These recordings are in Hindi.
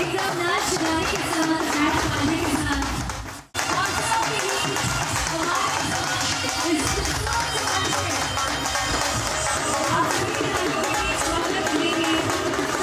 एकदम नाच गाने के साथ नाच गाने के साथ और साथ ही हमारे साथ इस खूबसूरत समाज में आप सभी के रंगों के स्वागत करेंगे सभी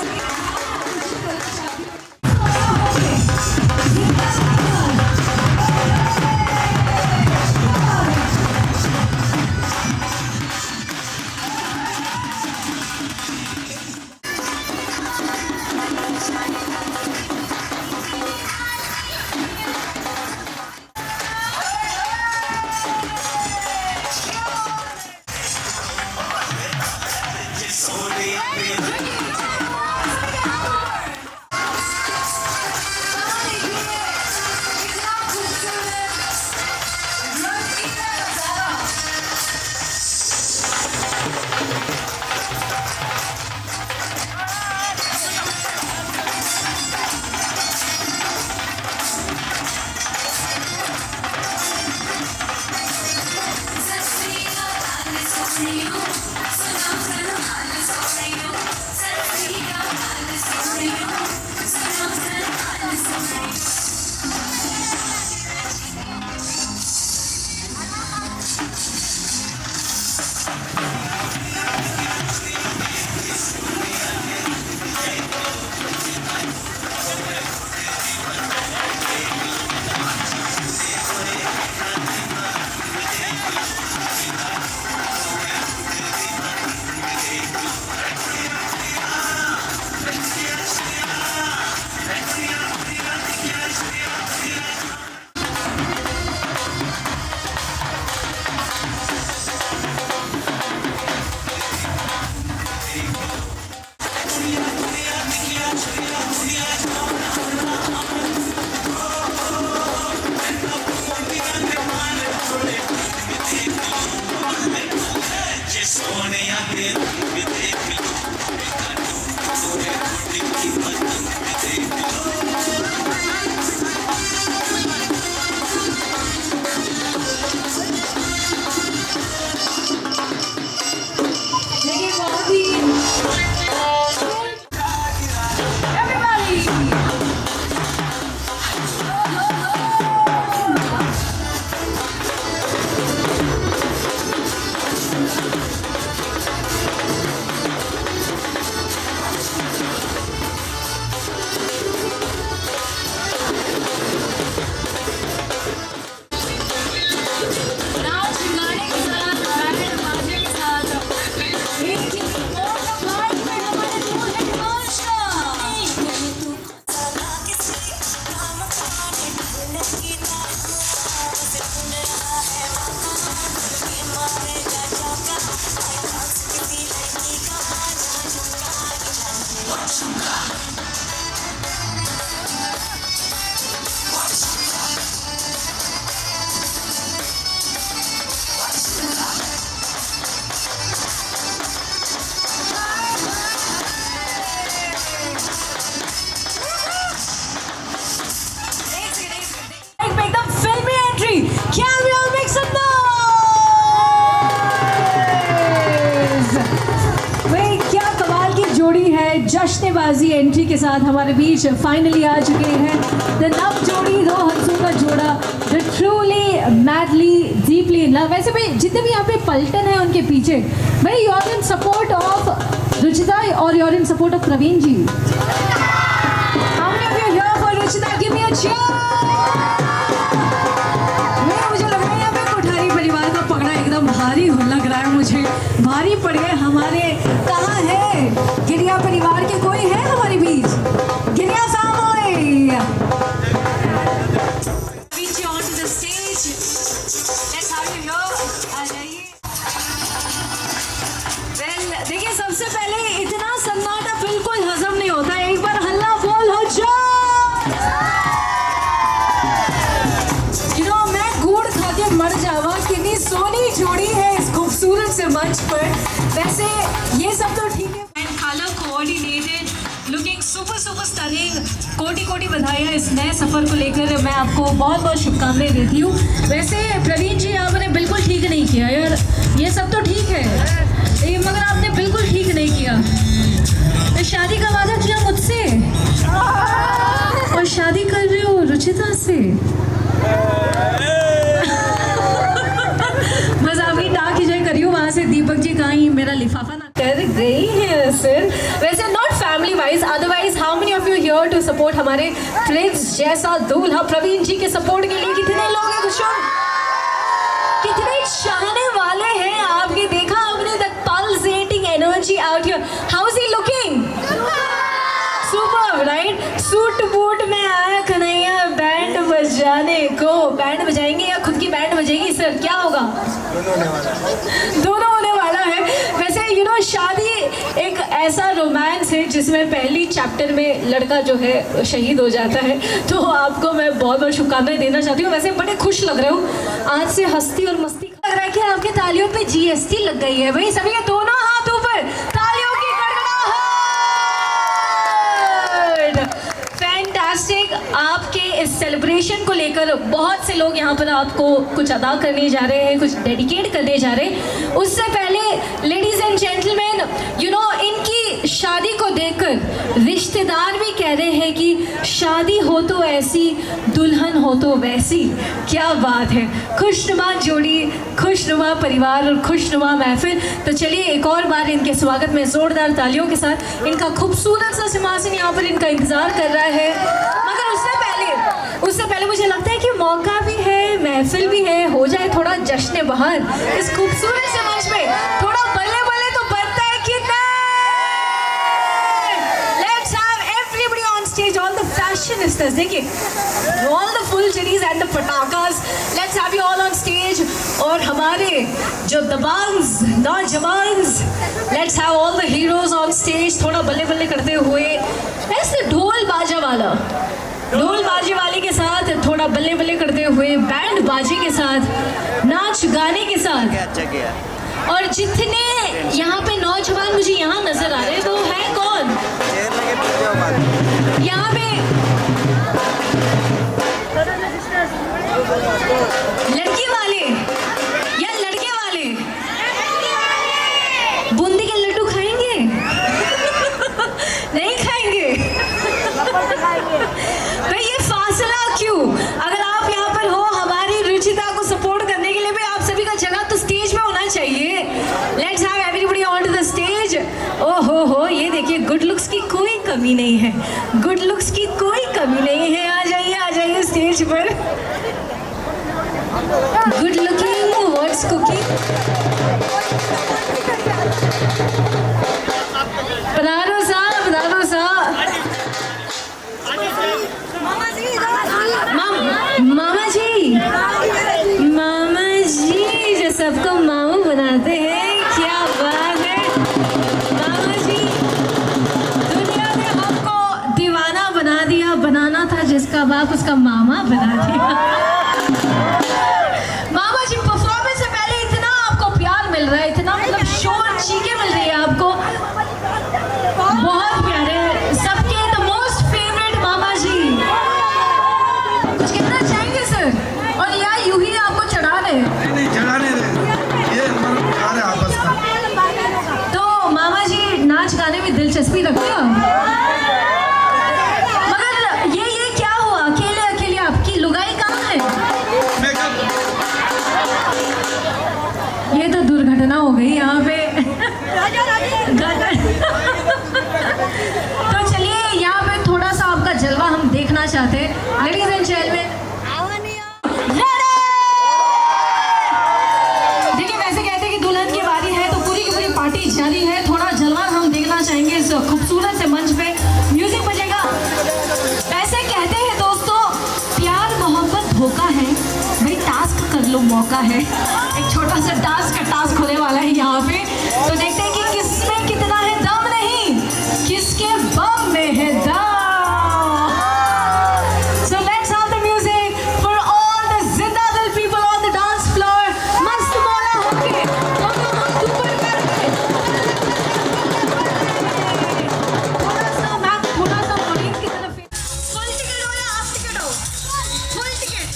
जश्नबाजी एंट्री के साथ हमारे बीच फाइनली आ चुके हैं द नव जोड़ी, दो हंसों का जोड़ा, the truly madly deeply in love. वैसे भाई जितने भी यहाँ पे पलटन है उनके पीछे, भाई you are in support of Ruchita और you are in support of Praveen ji. How many of you here for Ruchita? Give me a cheer। मुझे लग रहा है यहाँ पे कोठारी परिवार का पकड़ा एकदम भारी लग रहा है, मुझे भारी पड़ गए हमारे। कहाँ है गिरिया परिवार के, कोई है हमारे बीच? गिरिया सामोए बीच on to the stage, let's have you here. आ जाइए। वेल देखिए, सबसे पहले इतना सन्नाटा बिल्कुल हजम नहीं होता, एक बार हल्ला बोल हो जाओ। मैं गुड़ खा के मर जावा, कितनी सोनी जोड़ी है इस खूबसूरत से मंच पर। वैसे ये सब तो ठीक है, colour coordinated, looking super super stunning. कोटि कोटि बधाइयाँ इस नए सफ़र को लेकर, मैं आपको बहुत बहुत शुभकामनाएं देती हूँ। वैसे प्रवीण जी, आपने बिल्कुल ठीक नहीं किया यार, ये सब तो ठीक है मगर आपने बिल्कुल ठीक नहीं किया। शादी का वादा किया मुझसे। लिफाफा ना कर गई है सर। वैसे not family wise, otherwise how many of you here to support हमारे प्रिंस जैसा दूल्हा प्रवीण जी के सपोर्ट के लिए? कितने लोग हैं कुछ? कितने चाहने वाले हैं आपके? देखा आपने the pulsating energy out here. How is he looking? Super right. Suit boot में आया कन्हैया बैंड बजाने को। बैंड बजाएंगे या खुद की बैंड बजेगी सर? क्या होगा? दोनों होने वाला है। वैसे यू नो शादी एक ऐसा रोमांस है जिसमें पहली चैप्टर में लड़का जो है शहीद हो जाता है। तो आपको मैं बहुत बहुत शुभकामनाएं देना चाहती हूँ। वैसे बड़े खुश लग रहे हो आज से, हंसती और मस्ती लग रहा है कि आपके तालियों पे जीएसटी लग गई है। भाई सभी के दोनों हाथ ऊपर, तालियों की गड़गड़ाहट। फैंटास्टिक। आपके इस सेलिब्रेशन को लेकर बहुत से लोग यहाँ पर आपको कुछ अदा करने जा रहे हैं, कुछ डेडिकेट करने जा रहे हैं। उससे पहले ladies and gentleman, you know इनकी शादी को देखकर रिश्तेदार भी कह रहे हैं कि शादी हो तो ऐसी, दुल्हन हो तो वैसी। क्या बात है। खुशनुमा जोड़ी, खुशनुमा परिवार और खुशनुमा महफिल। तो चलिए एक और बार इनके स्वागत में जोरदार तालियों के साथ। इनका खूबसूरत सा सिंहासन यहाँ पर इनका इंतजार कर रहा है। मगर उससे पहले मुझे लगता है कि मौका भी है, महफिल भी है, हो जाए थोड़ा जश्न बहार इस खूबसूरत से मंच पे। थोड़ा बल्ले बल्ले तो बनता है कि नहीं? Let's have everybody on stage, all the fashionistas, देखिए ऑल द फुलझड़ीज एंड द पटाखास। Let's have you all on stage. और हमारे जो दबंग्स नौजवान्स, let's have all the heroes on stage. थोड़ा बल्ले बल्ले करते हुए ऐसे ढोल बाजा वाला, ढोल बाजे वाले के साथ थोड़ा बल्ले बल्ले करते हुए, बैंड बाजे के साथ, नाच गाने के साथ। और जितने यहाँ पे नौजवान मुझे यहाँ नजर आ रहे हैं वो है कौन? यहाँ पे लड़की वाले या लड़के वाले? बूंदी के लड्डू खाएंगे? नहीं खाएंगे? भाई ये फासला क्यों? अगर आप यहाँ पर हो हमारी रुचिता को सपोर्ट करने के लिए भी, आप सभी का जगह तो स्टेज पे होना चाहिए। Let's have everybody on to the stage. ओहो हो, ये देखिए गुड लुक्स की कोई कमी नहीं है, गुड लुक्स की कोई कमी नहीं है। आ जाइए स्टेज पर। Good looking what's cooking. पधारो साहब, पधारो साहब। मामा जी जो सबको मामू बनाते हैं। क्या बात है मामा जी। दुनिया ने हमको दीवाना बना दिया, बनाना था जिसका बाप उसका मामा बना दिया। मामा जी परफॉर्मेंस से पहले इतना आपको प्यार मिल रहा है, इतना मतलब शोर चीखें मिल रही है आपको, बहुत प्यारे सबके द मोस्ट फेवरेट मामा जी। कुछ कहना चाहेंगे सर? और या यूं ही आपको चढ़ा रहे? नहीं चढ़ाने दे, ये प्यार है आपस का। तो मामा जी नाच गाने में दिलचस्पी रखते हो? मगर ये क्या हुआ? अकेले अकेले आपकी लुगाई कहाँ है? ये तो दुर्घटना हो गई यहाँ पे। तो चलिए यहाँ पे थोड़ा सा आपका जलवा हम देखना चाहते हैं। लेडीज एंड जेंटलमैन, देखिए वैसे कहते हैं कि दुल्हन की बारी है तो पूरी की पूरी पार्टी जारी है। थोड़ा जलवा हम देखना चाहेंगे इस खूबसूरत से मंच पे। म्यूजिक बजेगा। वैसे कहते हैं दोस्तों, प्यार मोहब्बत धोखा है भाई, टास्क कर लो मौका है। एक छोटा सा टास्क होने वाला है यहाँ पे। तो देखते हैं कि किसमें कितना है दम, नहीं किसके बम में है दम। So let's have the music for all the जिंदा दिल people on the dance floor. मस्त मौला होके दोनों हाथ ऊपर करके थोड़ा सा ऑडियंस की तरफ। फुल टिकट हो या हाफ टिकट हो? Full ticket.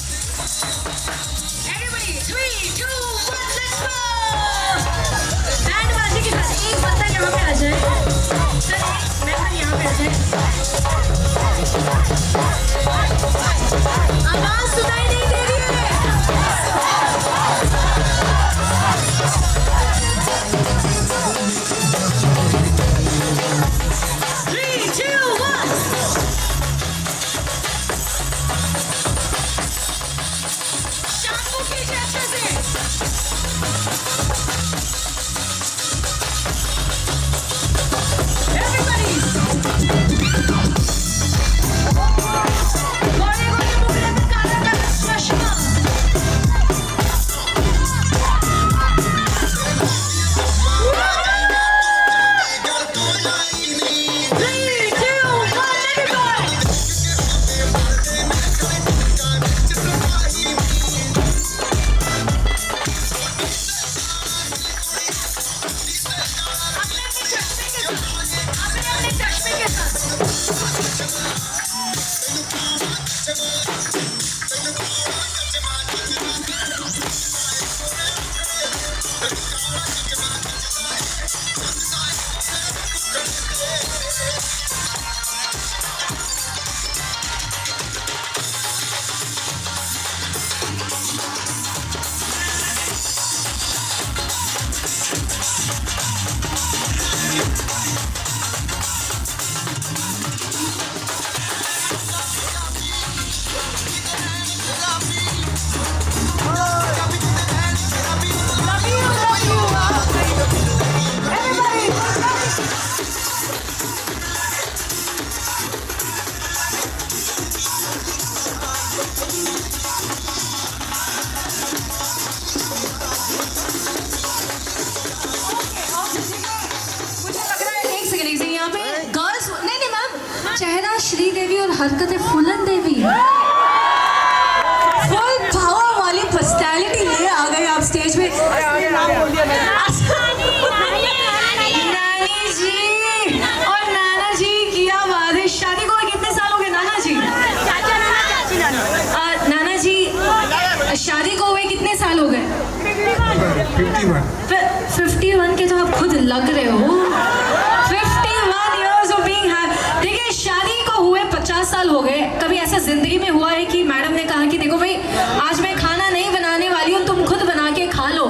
Everybody 3 2 1 let's go। Band बाजी के साथ एक बंदा यहाँ पे आ जाए सर, एक मेंबर यहाँ पे आ जाए। आवाज सुनाई नहीं दे रही है। यहाँ पे गर्ल्स नहीं नहीं मैम, चेहरा श्रीदेवी और हरकतें फूलन देवी, फुल पावर वाली पर्सनालिटी ले आ गए आप स्टेज पे। नानी जी और नाना जी, क्या बात है। शादी को कितने साल हो गए नाना जी? नाना जी शादी को हुए कितने साल हो गए? 51 के तो आप खुद लग रहे हो। 51 years of being happy। देखिए शादी को हुए 50 साल हो गए। कभी ऐसा जिंदगी में हुआ है कि मैडम ने कहा कि देखो भाई आज मैं खाना नहीं बनाने वाली हूँ, तुम खुद बना के खा लो?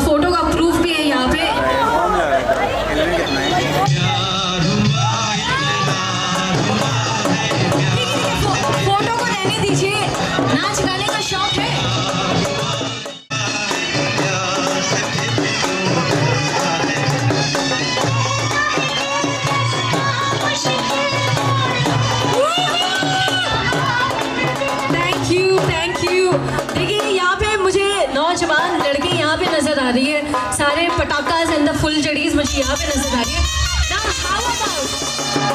फोटो का प्रूफ भी है यहाँ पे। फोटो को रहने दीजिए, नाच गाने का शौक है। Thank you. देखिए यहाँ पे मुझे नौजवान लड़की यहाँ पे नजर आ रही है, सारे पटाखास एंड द फुल जड़ीज मुझे यहाँ पे नजर आ रही है। Now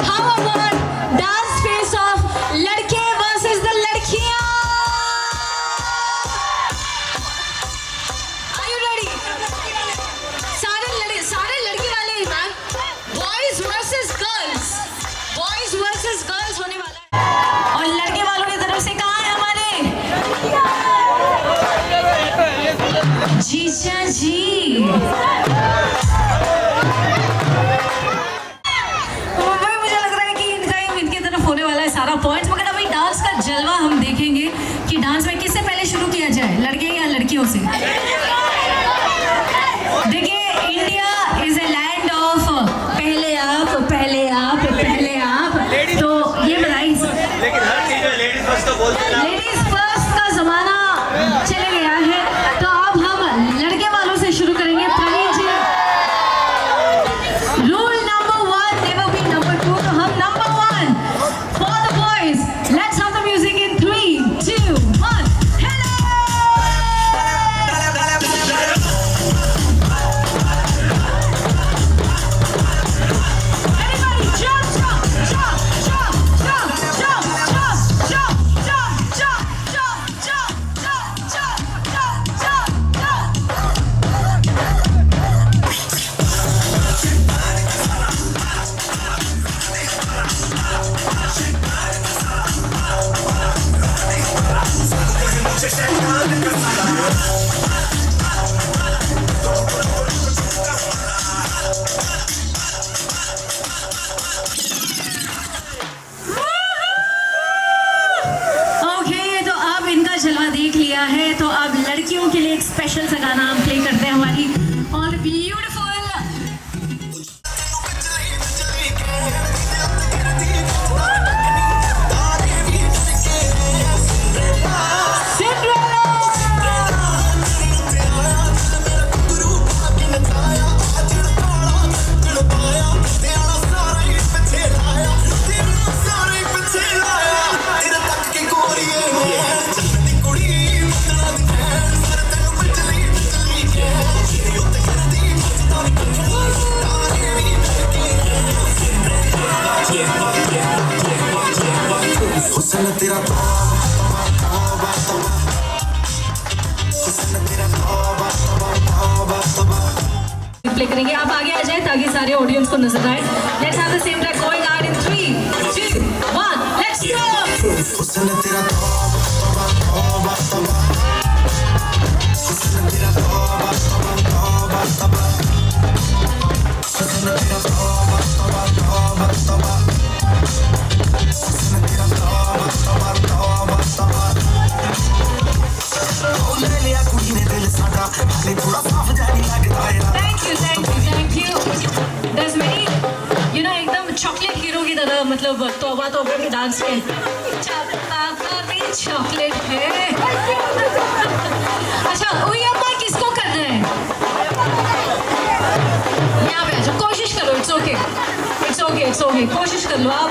how about dance face of लड़के versus the लड़कियाँ? Are you ready? सारे लड़की वाले ही मैम। Boys versus girls होने वाला है। और लड़के वालों की तरफ से कहाँ है हमारे जीजा जी? मुझे लग रहा है कि इनके तरफ होने वाला है सारा पॉइंट्स। मगर अभी डांस का जलवा हम देखेंगे कि डांस में किससे पहले शुरू किया जाए, लड़के या लड़कियों से? देखिए India is a land of पहले आप। तो ये बताइए, लेडीज फर्स्ट का जमाना चले गया है, तो अब हम लड़के वालों से शुरू करेंगे। Praveen ji, rule number 1 never be number 2। तो हम number 1 for the boys. Let's have the music in 3, 2, 1। Hello everybody, jump jump jump jump jump jump jump jump जलवा देख लिया है, तो अब लड़कियों के लिए एक स्पेशल सा गाना हम प्ले करते हैं। हमारी ऑल ब्यूटीफुल प्ले करेंगे। आप आगे आ जाए ताकि सारे ऑडियंस को नजर आए। Let's have the same track going out in 3, 2, 1 let's go. Thank you. There's many, you know, एकदम चॉकलेट हीरो की तरह, मतलब तौबा तौबा के डांस में चॉकलेट है। अच्छा उयम्मा किसको कर रहे हैं? यहाँ पे अच्छा कोशिश करो। इट्स ओके कोशिश कर लो आप।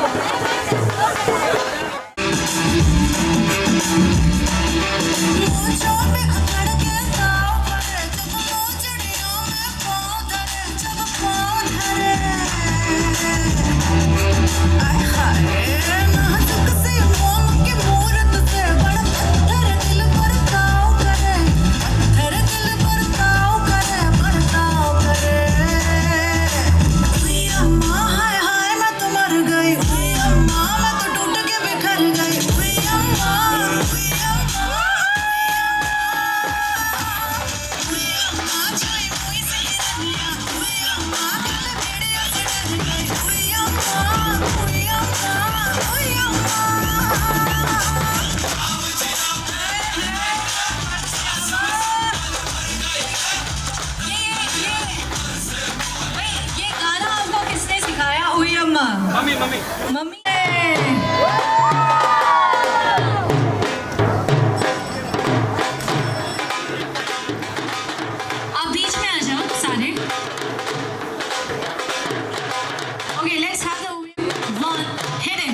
मम्मी मम्मी आप बीच में आ जाओ सारे। Okay let's have the one hidden.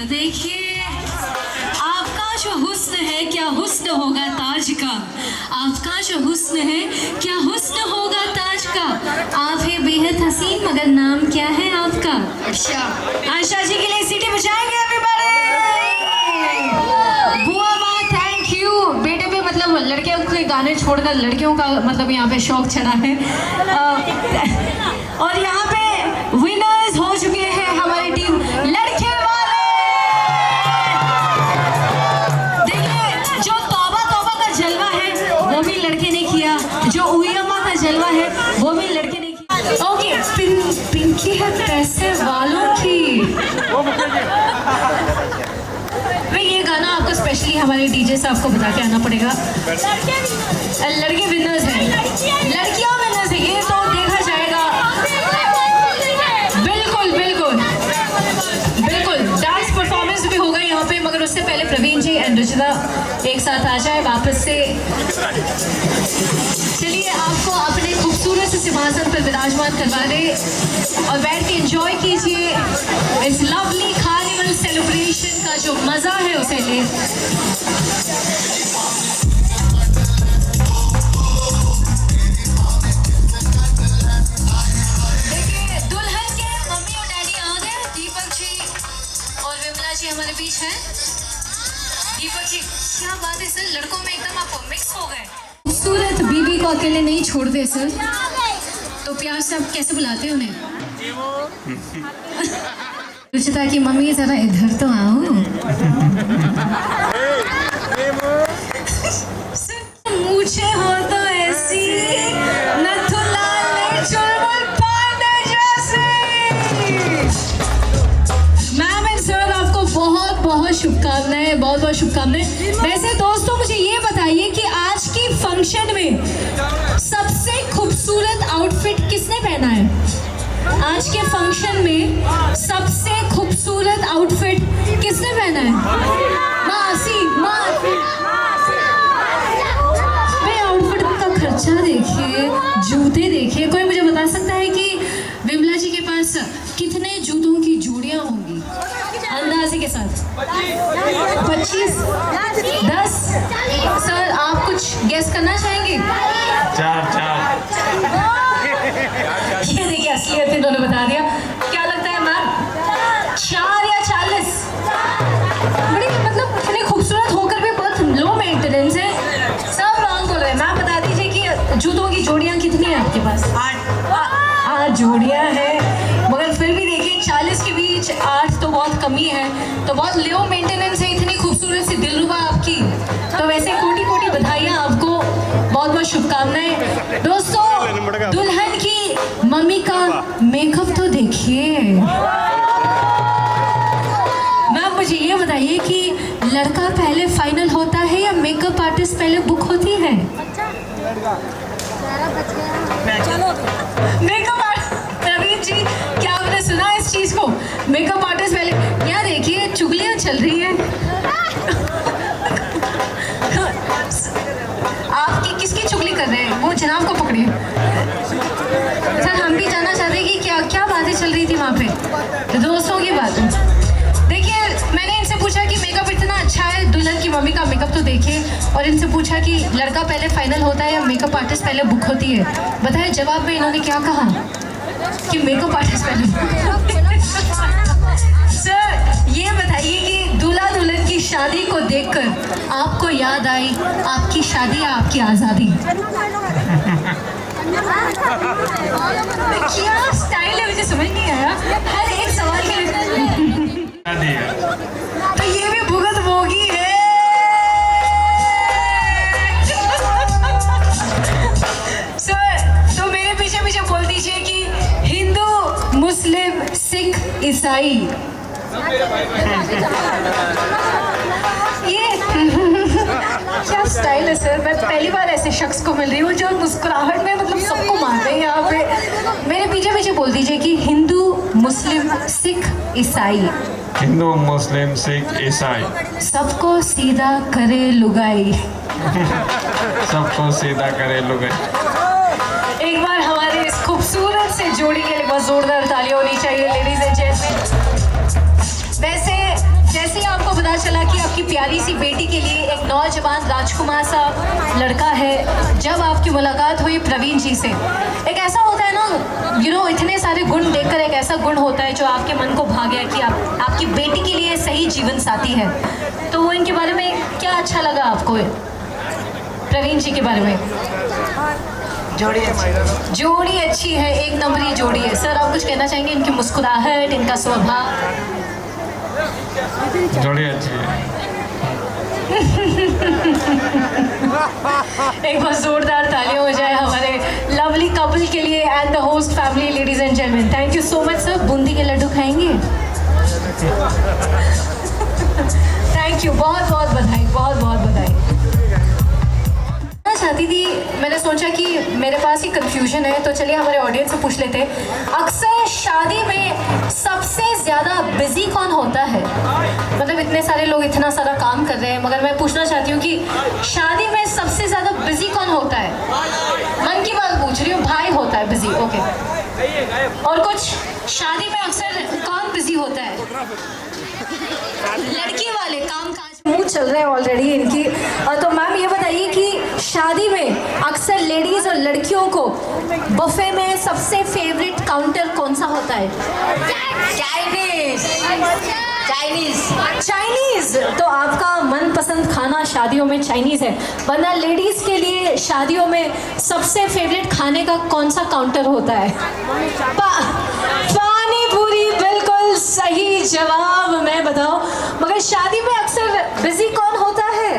देखिए आपका जो हुस्न है क्या हुस्न होगा ताज का, आपका जो हुस्न है क्या हुस्न होगा ताज का। आप है बेहद हसीन मगर नाम क्या है आपका? आशा। आशा जी के लिए सीटी बजाएंगे एवरीबॉडी। बुआ माँ थैंक यू। बेटे पे मतलब लड़कियों के गाने छोड़कर लड़कियों का मतलब यहाँ पे शौक चढ़ा है। और यहाँ पे विनर्स हो चुके हैं हमारी टीम लड़के वाले। देखिए जो तौबा तौबा का जलवा है वो भी लड़के ने किया, जो उयम्मा का जलवा है वो भी लड़के ने किया। ओके पिंकी है पैसे वालों की। ये गाना आपको स्पेशली हमारे डीजे साहब को बता के आना पड़ेगा। लड़के विनर्स हैं, लड़कियां विनर्स हैं, ये तो देखा जाएगा। बिल्कुल बिल्कुल बिल्कुल डांस परफॉर्मेंस भी होगा यहाँ पे, मगर उससे पहले प्रवीण जी एंड रुचिता एक साथ आ जाए वापस से। चलिए आपको अपने खूबसूरत से सिंहासन पर विराजमान करवा दे और बैठ के एंजॉय कीजिए इस लवली कार्निवल सेलिब्रेशन का जो मजा है उसे ले। देखिए दुल्हन के मम्मी और डैडी आ गए, दीपक जी और विमला जी हमारे बीच हैं। दीपक जी क्या बात है सर, लड़कों में एकदम आप मिक्स हो गए। खूबसूरत बीबी को अकेले नहीं छोड़ते सर, तो प्यार से आप कैसे बुलाते हैं उन्हें? रुचिता की मम्मी जरा इधर तो आओ। मुझे हो तो ऐसी नथुलाल चुलबुल पांडे जैसी। मैम एंड सर आपको बहुत बहुत शुभकामनाएं, बहुत बहुत शुभकामनाएं। वैसे दोस्तों मुझे ये बताइए कि आज की फंक्शन में सबसे खूबसूरत आउटफिट किसने पहना है? आज के फंक्शन में सबसे खूबसूरत आउटफिट किसने पहना है? मासी आउटफिट का खर्चा देखिए, जूते देखिए। कोई मुझे बता सकता है कि विमला जी के पास कितने जूतों की जोड़ियां होंगी अंदाजे के साथ? 25, 10? सर आप कुछ गेस करना चाहेंगे? 4 ये देखिए असलियत इन्होंने बता दिया। क्या लगता है मैम? 4 या 40? बड़ी मतलब इतने खूबसूरत होकर भी बहुत लो मेंटेनेंस है। सब रॉन्ग बोल रहे हैं। मैम बता दीजिए कि जूतों की जोड़ियां कितनी है आपके पास? 8 जोड़ियां हैं, मगर फिर भी देखिए 40 के बीच 8 तो बहुत कमी है, तो बहुत लो मेंटेनेंस है। इतनी खूबसूरत सी दिलरुबा आपकी, तो वैसे कोटि कोटि बधाइयाँ आपको, बहुत शुभकामनाएं। दोस्तों, दुल्हन की मम्मी का मेकअप तो देखिए। मैम मुझे ये बताइए कि लड़का पहले फाइनल होता है या मेकअप आर्टिस्ट पहले बुक होती है? मेकअप प्रवीण जी, क्या आपने सुना इस चीज को? मेकअप आर्टिस्ट पहले। यहाँ देखिए चुगलियां चल रही हैं। आपकी किसकी चुगली कर रहे हैं? वो जनाब को पकड़िए। सर हम भी जानना चाहते हैं कि क्या क्या बातें चल रही थी वहाँ पे। दोस्तों की बात देखिए, मैंने इनसे पूछा कि मेकअप इतना अच्छा है, दुल्हन की मम्मी का मेकअप तो देखिए, और इनसे पूछा कि लड़का पहले फाइनल होता है या मेकअप आर्टिस्ट पहले बुक होती है। बताए जवाब में इन्होंने क्या कहा कि मेकअप आर्टिस्ट पहले। सर ये बताइए कि दूल्हा दुल्हन की शादी को देखकर आपको याद आई आपकी शादी या आपकी आज़ादी? क्या स्टाइल है, मुझे समझ नहीं आया। हर एक सवाल के तो ये भी भुगत भोगी है। सर तो मेरे पीछे पीछे बोल दीजिए कि हिंदू, मुस्लिम, सिख, ईसाई। ये क्या स्टाइल है सर? मैं पहली बार ऐसे शख्स को मिल रही हूँ जो मुस्कुराहट में मतलब सबको मारते हैं यहाँ पे। मेरे पीछे पीछे बोल दीजिए कि हिंदू, मुस्लिम, सिख, ईसाई। हिंदू, मुस्लिम, सिख, ईसाई। सबको सीधा करे लुगाई। सबको सीधा करे लुगाई। एक बार हमारे इस खूबसूरत से जोड़ी के लिए बहुत जोरदार तालियां होनी चाहिए लेडीज एंड जेंटलमैन। वैसे जैसे ही आपको पता चला कि आपकी प्यारी सी बेटी के लिए एक नौजवान राजकुमार सा लड़का है, जब आपकी मुलाकात हुई प्रवीण जी से, एक ऐसा होता है ना, इतने सारे गुण देखकर एक ऐसा गुण होता है जो आपके मन को भा गया कि आपकी बेटी के लिए सही जीवन साथी है। तो वो इनके बारे में क्या अच्छा लगा आपको प्रवीण जी के बारे में? जोड़ी अच्छी है, एक नंबरी जोड़ी है। सर आप कुछ कहना चाहेंगे? इनकी मुस्कुराहट, इनका स्वभाव। जोड़ी अच्छी है। एक बार जोरदार तालियां हो जाए हमारे लवली कपल के लिए and the host family. Ladies and gentleman, thank you so much sir. Bundi के लड्डू खाएंगे? थैंक यू, बहुत बहुत बधाई, बहुत बहुत बधाई। चाहती थी, मैंने सोचा कि मेरे पास ही कंफ्यूजन है तो चलिए हमारे ऑडियंस से पूछ लेते हैं। अक्सर शादी में सबसे ज़्यादा बिजी कौन होता है? मतलब इतने सारे लोग इतना सारा काम कर रहे हैं, मगर मैं पूछना चाहती हूँ कि शादी में सबसे ज़्यादा बिजी कौन होता है? मन की बात पूछ रही हूँ। भाई होता है बिजी, ओके। और कुछ शादी में अक्सर कौन बिजी होता है? लड़की वाले काम काज मुँह चल रहे हैं ऑलरेडी इनकी। तो मैम ये बताइए कि शादी में अक्सर लेडीज और लड़कियों को बुफे में सबसे फेवरेट काउंटर कौन सा होता है? चाइनीज। तो आपका मनपसंद खाना शादियों में चाइनीज है, वरना लेडीज के लिए शादियों में सबसे फेवरेट खाने का कौन सा काउंटर होता है? पानी पूरी। बिल्कुल सही जवाब। मैं बताऊं, मगर शादी में अक्सर बिजी कौन होता है?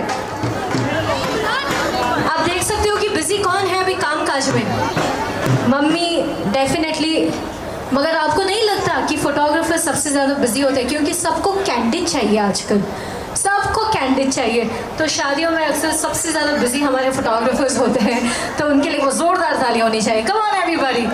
आप देख सकते हो कि बिजी कौन है अभी काम काज में? Mummy definitely. मगर आपको नहीं लगता कि फोटोग्राफर सबसे ज़्यादा बिजी होते हैं? क्योंकि सबको कैंडिड चाहिए आजकल, सबको कैंडिड चाहिए। तो शादियों में अक्सर सबसे ज़्यादा बिजी हमारे फोटोग्राफर्स होते हैं, तो उनके लिए वो जोरदार तालियां होनी चाहिए। Come on everybody.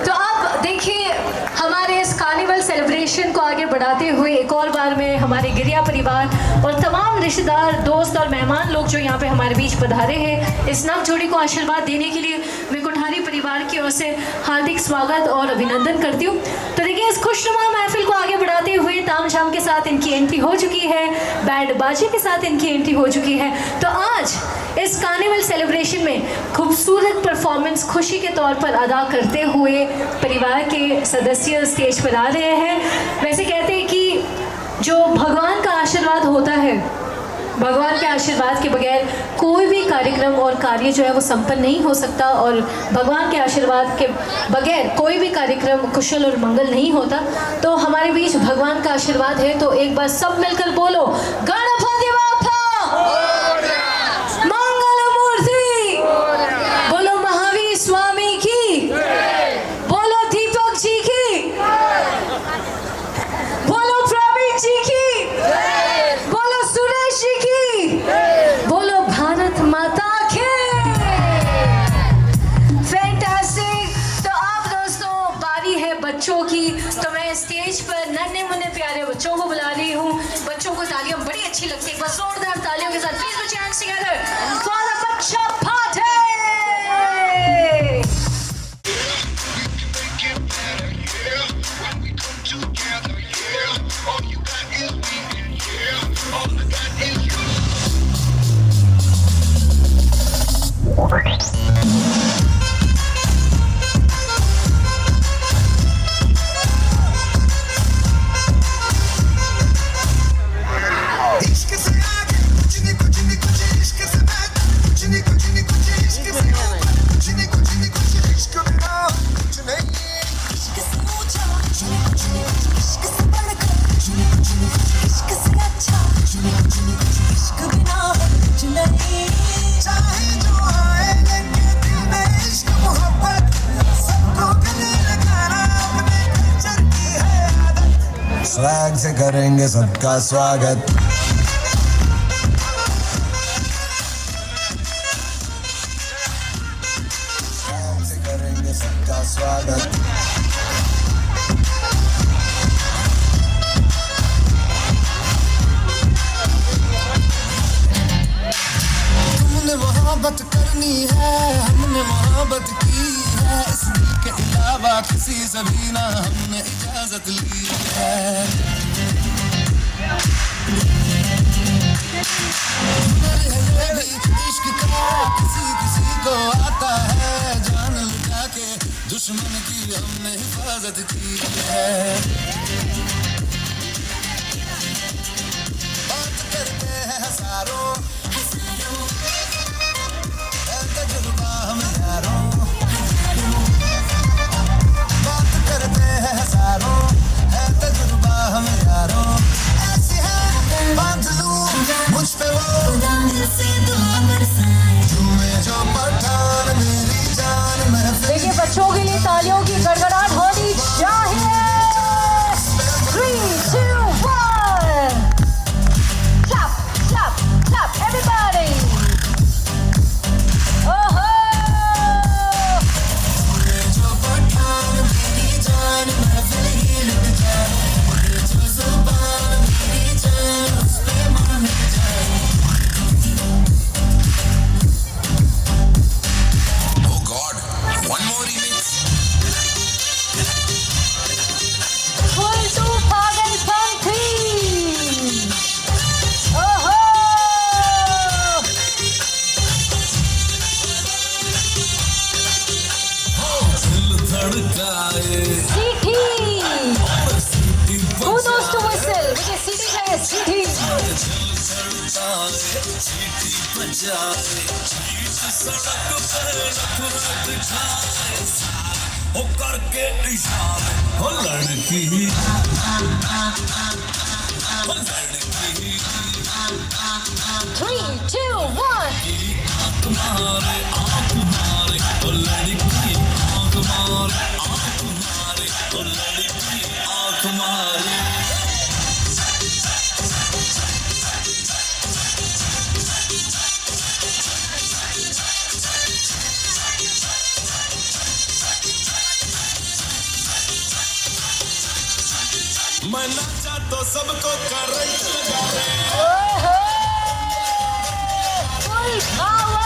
तो आप देखिए हमारे इस कार्निवल सेलिब्रेशन को आगे बढ़ाते हुए एक और बार में हमारे गिरिया परिवार और तमाम रिश्तेदार, दोस्त और मेहमान लोग जो यहाँ पे हमारे बीच पधारे हैं, इस नव जोड़ी को आशीर्वाद देने के लिए मैं कोठारी परिवार की ओर से हार्दिक स्वागत और अभिनंदन करती हूँ। तो देखिए इस खुशनुमा महफिल को आगे बढ़ाते हुए तामझाम के साथ इनकी एंट्री हो चुकी है, बैंड बाजे के साथ इनकी एंट्री हो चुकी है। तो आज इस कार्निवल सेलिब्रेशन में खूबसूरत परफॉर्मेंस खुशी के तौर पर अदा करते हुए परिवार के सदस्य स्टेज पर आ रहे हैं। वैसे कहते हैं कि जो भगवान का आशीर्वाद होता है, भगवान के आशीर्वाद के बगैर कोई भी कार्यक्रम और कार्य जो है वो संपन्न नहीं हो सकता, और भगवान के आशीर्वाद के बगैर कोई भी कार्यक्रम कुशल और मंगल नहीं होता। तो हमारे बीच भगवान का आशीर्वाद है, तो एक बार सब मिलकर बोलो गणपति बाप्पा मंगल मूर्ति, बोलो अच्छी लगती है। एक बार जोरदार तालियों के साथ please put your hands together for the बच्चा पार्टी। स्वैग से करेंगे सबका स्वागत। स्वैग से करेंगे सबका स्वागत। तुमने मोहब्बत करनी है, हमने मोहब्बत की है, इस दिल के अलावा किसी से भी ना हमने इजाजत ली है। ये भी इश्क का किसी किसी को आता है, जान लुटा के दुश्मन की हमने हिफाजत की है। बात करते हैं हजारों, तजुर्बा हम यारों, बात करते हैं हजारों, है तजुर्बा हम यारों। ऐसी है बात लूं मुझ पे वो झूमे जो पठान मेरी जान महफिल। देखिए बच्चों के लिए तालियों की गड़गड़ाहट होनी चाहिए। 3, 2, 1 clap clap clap everybody। ओहो जो पठान मेरी जान महफिल ही लुट जाए, जो जुबान मेरी जान उस पे मान जाए। Oh God, one more remix. full to पागलपंथी। ओहो दिल धड़काए सीटी। सीटी Who knows to whistle? मुझे सीटी चाहिए सीटी। सीटी बजाए, सड़क पे नफरत दिखाए, हो करके इशारे, हो लड़की, हो लड़की, 3, 2, 1 तुम्हारे आँख मारे, हो लड़की, आँख मारे, आँख मारे, हो लड़की, आँख मारे। मैं नाचा तो सबको करंट लगा रहे। ओहो फुल पावर।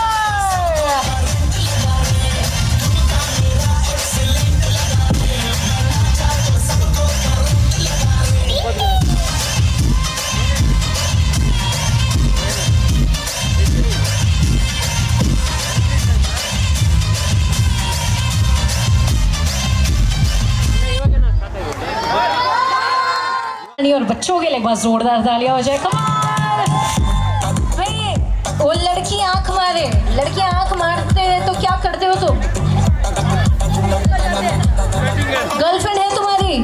और बच्चों के लिए एक बार जोरदार तालियां हो जाए। कमाल भाई। वो लड़की आंख मारे, लड़की आंख मारते हैं तो क्या करते हो तुम? गर्लफ्रेंड है तुम्हारी?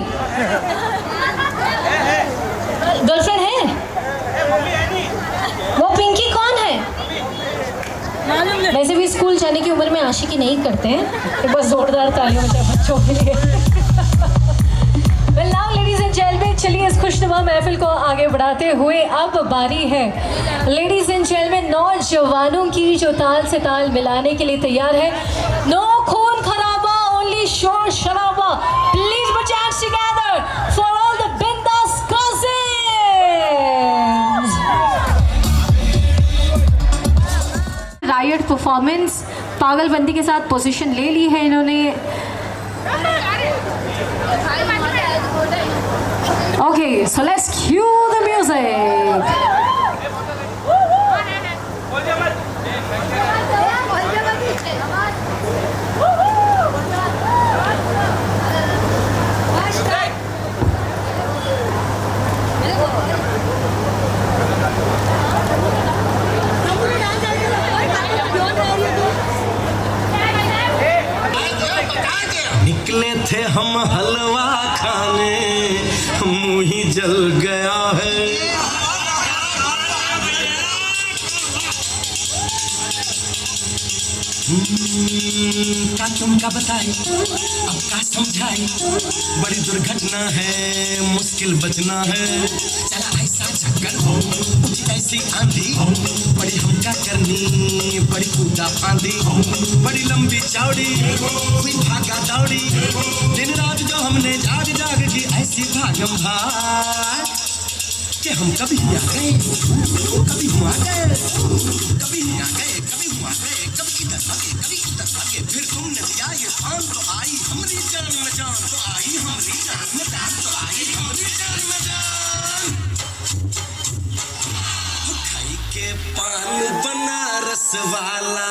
गर्लफ्रेंड है? वो पिंकी कौन है? वैसे भी स्कूल जाने की उम्र में आशिकी नहीं करते हैं। एक बार जोरदार तालियां हो जाए बच्चों के लिए। Well now ladies and gentlemen, चलिए इस खुशनुमा महफिल को आगे बढ़ाते हुए अब बारी है लेडीज एंड जेंटलमैन नौजवानों की जो ताल से ताल मिलाने के लिए तैयार है। नो खून खराबा, ओनली शोर शराबा। Please put your hands together for all the bindas cousins। Solid performance, पागलबंदी के साथ पोजीशन ले ली है इन्होंने। Okay, so let's cue the music. निकले थे हम हलवा खाने, मुंह ही जल गया है। का तुमका बताए, अब का समझाए, बड़ी दुर्घटना है, मुश्किल बचना है। चला ऐसा चक्कर हो, कुछ ऐसी आंधी, बड़ी हमका करनी, बड़ी कूदा फांदी, बड़ी लंबी चौड़ी हुई भागा दौड़ी। दिन रात जो हमने जाग जाग की ऐसी भागम भाग कि हम कभी आ गए, कभी हुआ गए, कभी आ गए, कभी हुआ गए, कभी इधर भागे, कभी उधर भागे। फिर तुमने दिया ये पान तो आई हमारी जान में जान, तो आई हमारी जान में जान, तो आई हमारी जान में जान। खाई के पान बनारस वाला,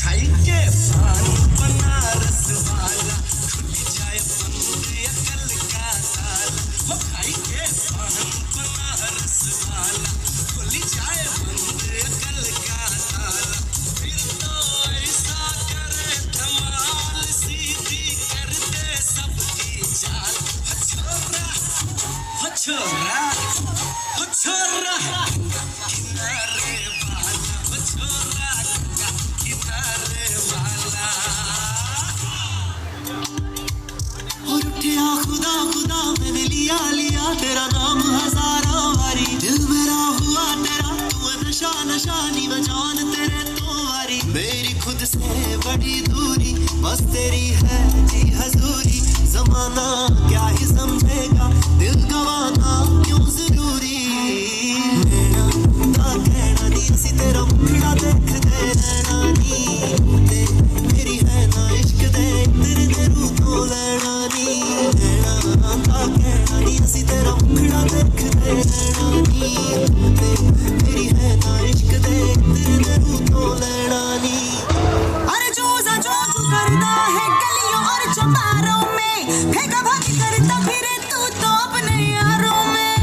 खाई के पान बनारस वाला, खुल जाए बंद अकल का ताला। हो खाई के पान बनारस वाला, खुल जाए बंद अकल का ताला। फिर तो ऐसा करे धमाल, सीधी कर दे सबकी चाल। हो छोरा, हो छोरा, हो छोरा किनारे वाला, हो छोरा किनारे वाला। और उठिया खुदा खुदा मैंने लिया लिया तेरा नाम हजारों बारी। दिल मेरा हुआ तेरा, तू नशा नशानी बजान तेरे तो वारी। मेरी खुद से बड़ी दूरी, बस तेरी है जी हजूरी। जमाना क्या ही समझेगा, दिल गवाना क्यों जरूरी। मेरा ना कहना नी, असी तेरा मुखड़ा देख दे रहना नी। मेरी है ना इश्क दे तेरे दे रूपों लेना नी। मेरा ना कहना नी, असी तेरा मुखड़ा देख दे रहना नी। मेरी है ना इश्क दे तेरे दे रूपों लेना नी। अरे जो तू करता है गलियों और चौबारों में, फेंका भागी करता फिरे तू तो अपने यारों में।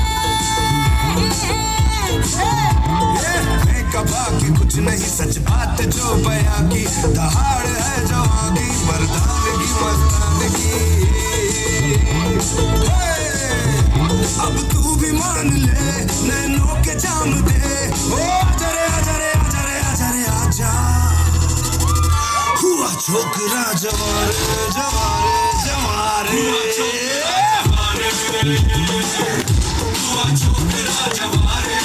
फेंका भागी कुछ नहीं, सच बात जो बयां की। दहाड़ है जवां की, मर्दानगी मस्तानगी। अब तू भी मान ले, नैनों के जाम दे। ओ आजा रे आजा रे आजा रे आजा रे आजा। हुआ छोकरा जवारे जवारे जवारे, हुआ छोकरा जवारे।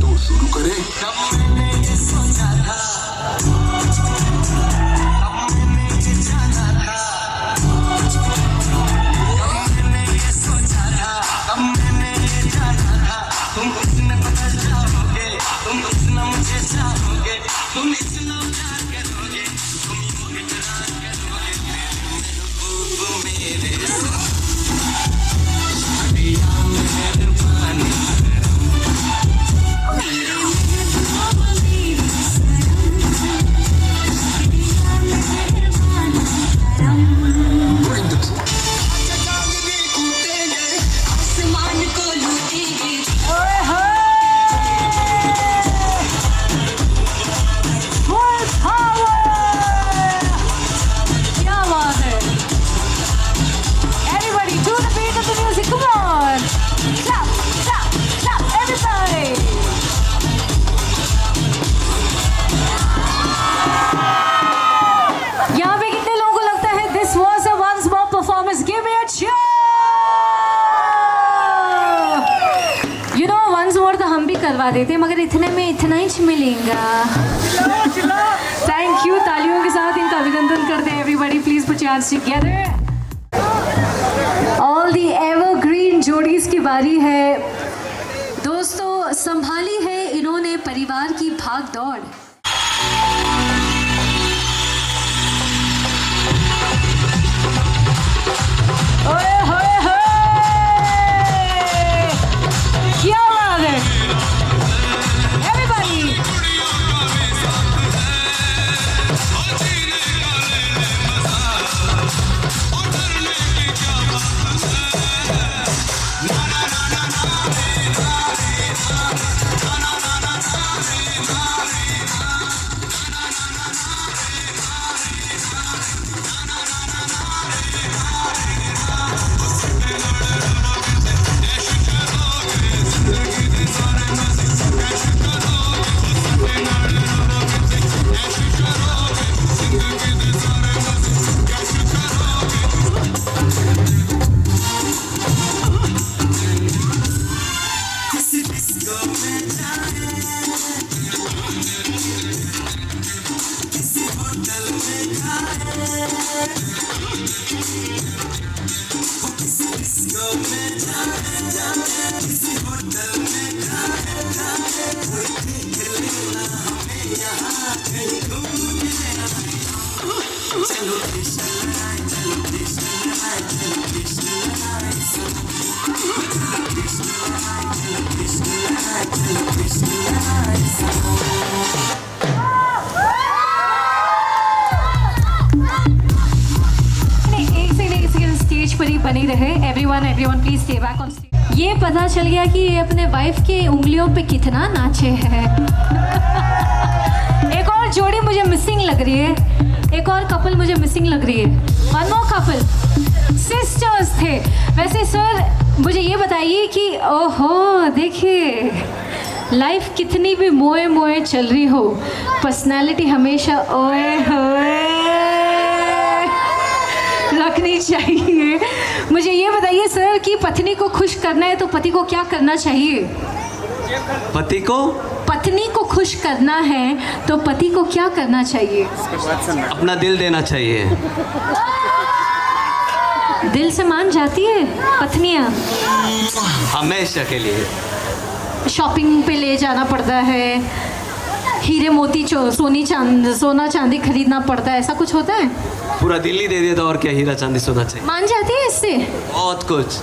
तो शुरू करें। कब मैंने ये सोचा था, अब मैंने ये जाना था। लगा देते मगर इतने में इतना ही मिलेगा। थैंक यू, तालियों के साथ इनका अभिनंदन करते हैं। Everybody please put your hands together. All the evergreen जोड़ीज की बारी है। दोस्तों संभाली है इन्होंने परिवार की भाग दौड़। ओए होए होए, क्या बात है एवरीबॉडी। बनी रहे। Everyone please stay back on stage. ये पता चल गया कि ये अपने वाइफ के उंगलियों पे कितना नाचे है। एक और जोड़ी मुझे मिसिंग लग रही है, एक और कपल मुझे मिसिंग लग रही है। वन मोर कपल, सिस्टर्स थे। वैसे सर मुझे ये बताइए कि ओहो देखिए लाइफ कितनी भी मोए मोए चल रही हो, पर्सनैलिटी हमेशा ओए होए रखनी चाहिए। मुझे ये बताइए सर कि पत्नी को खुश करना है तो पति को क्या करना चाहिए? पत्नी को खुश करना है तो पति को क्या करना चाहिए? अपना दिल देना चाहिए। दिल से मान जाती है पत्नियां? हमेशा के लिए। शॉपिंग पे ले जाना पड़ता है, हीरे मोती सोना चांदी खरीदना पड़ता है, ऐसा कुछ होता है? पूरा दिल्ली दे दिया तो और क्या हीरा चांदी सोना चाहिए। मान जाती है इससे? बहुत कुछ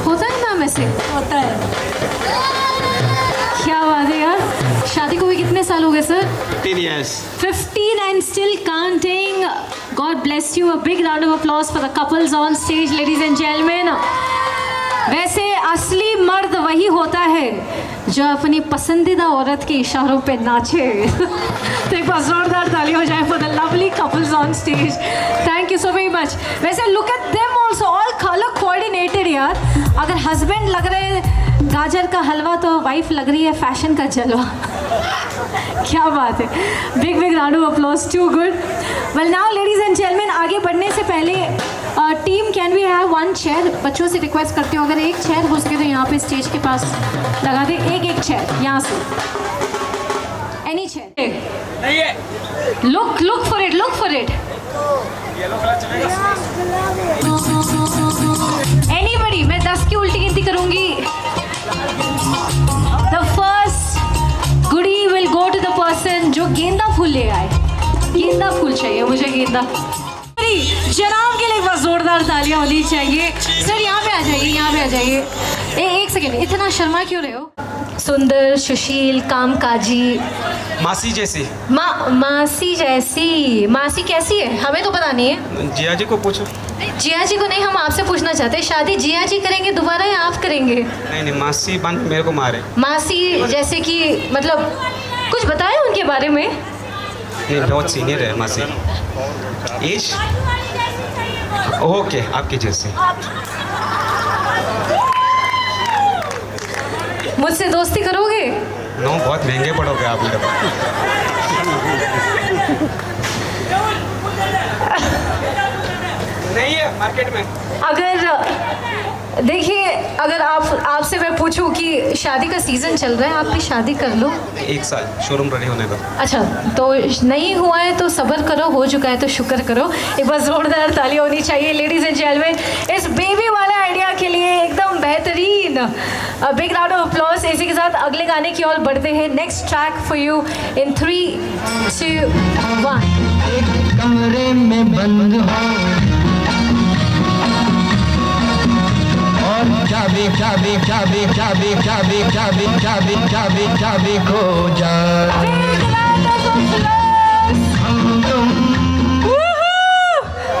होता है मैम, ऐसे होता है। क्या बात है यार। शादी को भी कितने साल हो गए sir? 15 years. 15 and still counting. God bless you. A big round of applause for the couples on stage, ladies and gentlemen. वैसे असली मर्द वही होता है जो अपनी पसंदीदा औरत के इशारों पे नाचे। तो एक बार जोरदार ताली हो जाए for the lovely couples on stage. Thank you so very much. वैसे look at them also, all color coordinated यार। अगर हस्बैंड लग रहे हैं गाजर का हलवा तो वाइफ लग रही है फैशन का जलवा। क्या बात है। Big round of applause, too good. Well now ladies and gentleman, आगे बढ़ने से पहले team can we have one chair. बच्चों से रिक्वेस्ट करती हूँ अगर एक चेयर हो सके तो यहाँ पे स्टेज के पास लगा दे। एक चेयर यहाँ से, any chair. Look for it. Anybody, मैं 10 की उल्टी गिनती करूंगी। The first goodie will go to the person जो गेंदा फूल ले आए। गेंदा फूल चाहिए मुझे, गेंदा। जनाब के लिए एक बार जोरदार तालियां होनी चाहिए। सर यहाँ पे आ जाइए। एक सेकेंड, इतना शर्मा क्यों रहे हो? सुंदर, सुशील, कामकाजी, मासी जैसी। मासी जैसी। मासी कैसी है हमें तो पता नहीं है। जिया जी को पूछो। जिया जी को नहीं, हम आपसे पूछना चाहते हैं शादी जिया जी करेंगे दोबारा या आप करेंगे? नहीं मासी बन मेरे को मारे। मासी जैसे कि मतलब कुछ बताएं उनके बारे में। नहीं बहुत सीनियर है मासी। एज ओके आपकी जैसी। मुझसे दोस्ती करोगे? नो, बहुत महंगे पड़ोगे आप लोग। नहीं है मार्केट में। अगर देखिए, अगर आपसे मैं पूछूं कि शादी का सीज़न चल रहा है, आप भी शादी कर लो। 1 साल शोरूम रेडी होने दो। अच्छा, तो नहीं हुआ है तो सब्र करो, हो चुका है तो शुक्र करो। एक बार जोरदार ताली होनी चाहिए लेडीज एंड जेंटलमैन इस बेबी वाले आइडिया के लिए, एकदम बेहतरीन। Big round of applause. इसी के साथ अगले गाने की ओर बढ़ते हैं। Next track for you in 3, 2, 1। कमरे में बंद हो और चाबी चाबी चाबी चाबी चाबी चाबी चाबी चाबी चाबी खो जाए।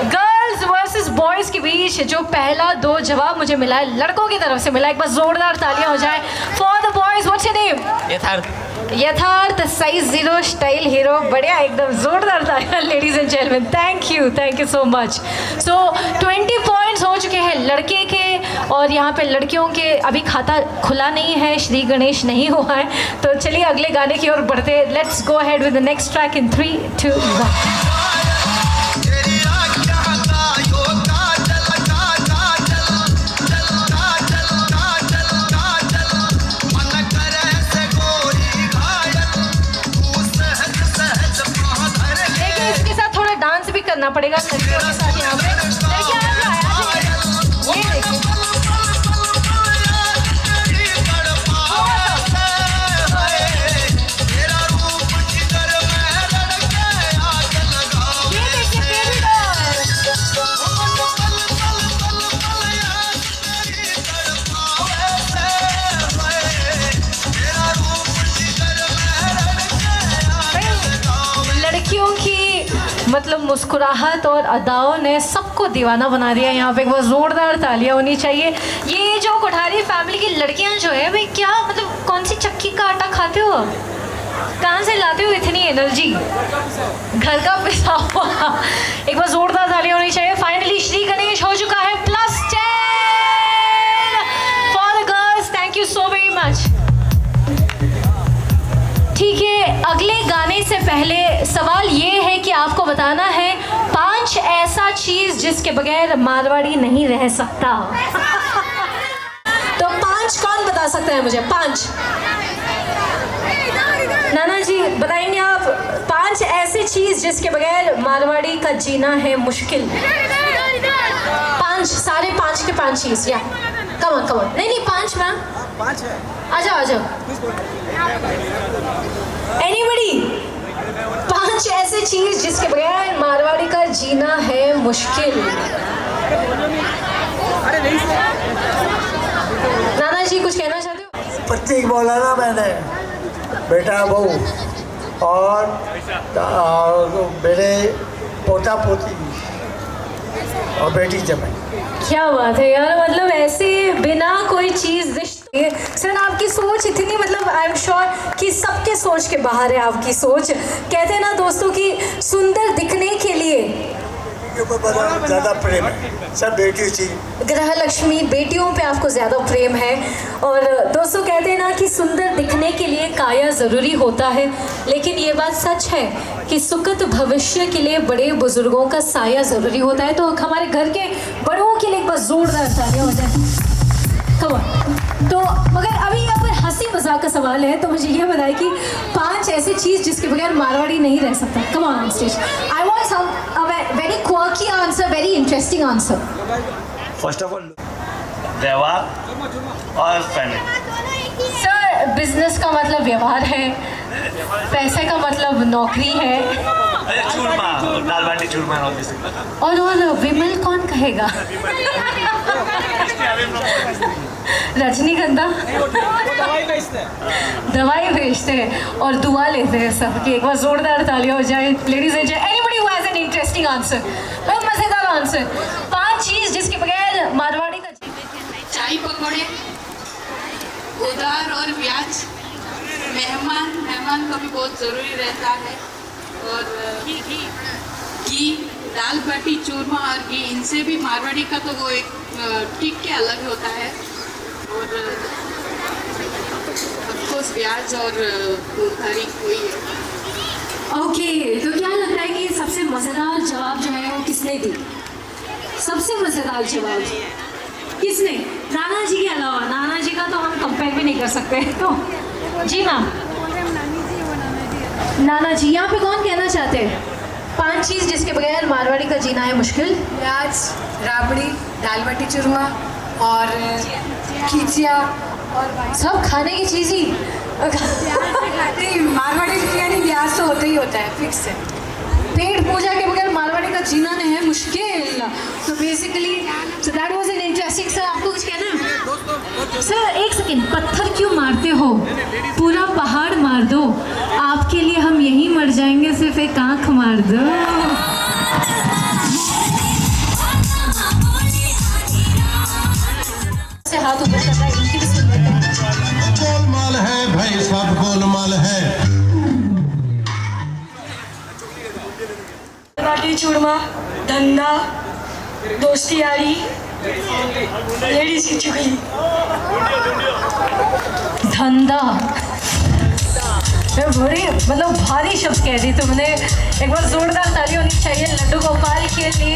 गर्ल्स वर्सेस बॉयज के बीच जो पहला 2 जवाब मुझे मिला है, लड़कों की तरफ से मिला। एक बार जोरदार तालियां हो जाए for the boys. What's your name? यथार्थ साइज 0 स्टाइल हीरो। बढ़िया, एकदम जोरदार तालियां ladies and gentleman. Thank you so much. So 20 points हो चुके हैं लड़के के, और यहाँ पे लड़कियों के अभी खाता खुला नहीं है, श्री गणेश नहीं हुआ है। तो चलिए अगले गाने की ओर बढ़ते। Let's go ahead with the next track in 3, 2, 1। Dance भी करना पड़ेगा लड़कियों के साथ यहाँ पे। लड़कियाँ ये देखिए, लड़कियों की मतलब मुस्कुराहट और अदाओं ने सबको दीवाना बना दिया। यहाँ पे बहुत ज़ोरदार तालियां होनी चाहिए। ये जो कोठारी फैमिली की लड़कियाँ जो है भाई, क्या मतलब कौन सी चक्की का आटा खाते हो, कहाँ से लाते हो इतनी एनर्जी? घर का पिसा हुआ। एक बार ज़ोरदार तालियां होनी चाहिए। फाइनली श्री गणेश हो चुका है +10 for the girls. Thank you so very much. ठीक है, अगले गाने से पहले सवाल ये है कि आपको बताना है 5 ऐसा चीज जिसके बगैर मारवाड़ी नहीं रह सकता। तो 5 कौन बता सकता है मुझे? 5 नाना जी बताएंगे आप। 5 ऐसी चीज जिसके बगैर मारवाड़ी का जीना है मुश्किल। 5 सारे 5 के 5 चीज या कम नहीं 5 मैम 5 है। आ जाओ एनीबडी। 5 ऐसे चीज जिसके बगैर मारवाड़ी का जीना है मुश्किल। नाना जी कुछ कहना चाहते हो? प्रतीक बोला ना मैंने, बेटा बहू और मेरे पोता पोती और बेटी जमाई। क्या बात है यार, मतलब ऐसे बिना कोई चीज सर आपकी सोच इतनी, मतलब आई एम श्योर कि सबके सोच के बाहर है आपकी सोच। कहते हैं ना दोस्तों कि सुंदर दिखने के लिए ज़्यादा प्रेम है, सब बेटी थी। ग्रह लक्ष्मी बेटियों पे आपको ज़्यादा प्रेम है। और दोस्तों कहते हैं ना कि सुंदर दिखने के लिए काया ज़रूरी होता है, लेकिन ये बात सच है कि सुखद भविष्य के लिए बड़े बुजुर्गों का साया ज़रूरी होता है। तो हमारे घर के बड़ों के लिए एक बार जोरदार तालियां हो जाए। तो मगर अभी अगर हंसी मजाक का सवाल है तो मुझे ये बताए कि 5 ऐसी चीज़ जिसके बगैर मारवाड़ी नहीं रह सकता। Come on stage. I want some very quirky answer, very interesting answer. First of all व्यवहार और फैमिली। सर बिजनेस का मतलब व्यवहार है, पैसे का मतलब नौकरी है, चूरमा दाल बाटी चूरमा और विमल कौन कहेगा? रजनीगंधा दवाई बेचते हैं और दुआ लेते हैं सबकी। एक बार जोरदार तालियां हो जाए ladies and gentleman. Anybody who has an interesting answer, बहुत मजेदार आंसर। 5 चीज जिसके बगैर मारवाड़ी का चाय पकौड़े, उधार और ब्याज, मेहमान का भी बहुत ज़रूरी रहता है, और घी, दाल बाटी चूरमा और घी, इनसे भी मारवाड़ी का तो वो एक टिक के अलग होता है। और ऑफकोर्स ब्याज और उधारी कोई है। ओके, तो क्या लगता है कि सबसे मज़ेदार जवाब जो है वो किसने दी? सबसे मज़ेदार जवाब किसने? नाना जी के अलावा। नाना जी का तो हम कंपेयर भी नहीं कर सकते। तो जी मैम, नाना जी यहाँ पे कौन कहना चाहते हैं 5 चीज़ जिसके बगैर मारवाड़ी का जीना है मुश्किल? प्याज, राबड़ी, दाल बाटी चूरमा और खिचिया और सब खाने की चीज़ ही। मारवाड़ी बिरयानी ब्याज तो होता ही होता है, फिक्स है। पेट पूजा के बगैर मारवाड़ी का जीना नहीं है मुश्किल। तो basically so that was an interesting. Sir आपको कुछ कहना है? सर एक सेकेंड, पत्थर क्यों मारते हो? पूरा पहाड़ मार दो, आपके लिए हम यहीं मर जाएंगे, सिर्फ एक आँख मार दो। से हाथ ऊपर कर रहा है, इनकी भी सुन लेते हैं। गोलमाल है भाई, सब गोलमाल है। बाटी चूरमा, धंधा, दोस्ती यारी, लेडीज की चुगली। धंधा, मैं बड़ी मतलब भारी शब्द कह दी तुमने। एक बार जोरदार ताली होनी चाहिए लड्डू गोपाल के लिए।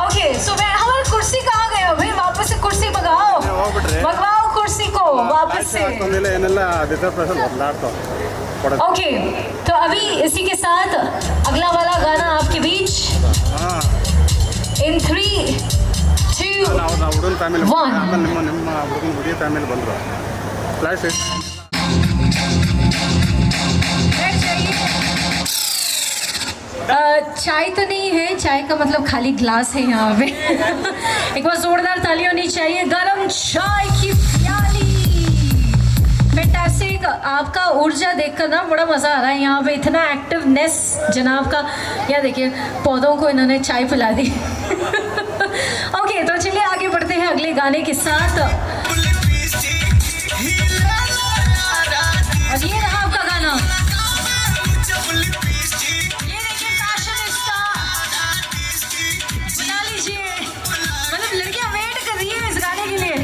ओके, सो मैं हमारी कुर्सी कहाँ गए हो भाई? वापस से कुर्सी मंगाओ, मंगवाओ कुर्सी को वापस से। ओके, तो अभी इसी के साथ अगला वाला गाना आपके बीच। इन 3, 2, 1 चाय तो नहीं है, चाय का मतलब खाली ग्लास है यहाँ पे। एक बार जोरदार ताली होनी चाहिए गरम चाय की प्याली। फैंटास्टिक, आपका ऊर्जा देखकर ना बड़ा मज़ा आ रहा है। यहाँ पे इतना एक्टिवनेस जनाब का। यहाँ देखिए पौधों को इन्होंने चाय पिला दी। ओके, तो चलिए आगे बढ़ते हैं अगले गाने के साथ। और ये रहा आपका गाना। ये देखिए फैशनिस्टा, बुला लीजिए। मतलब लड़कियां वेट कर रही है इस गाने के लिए।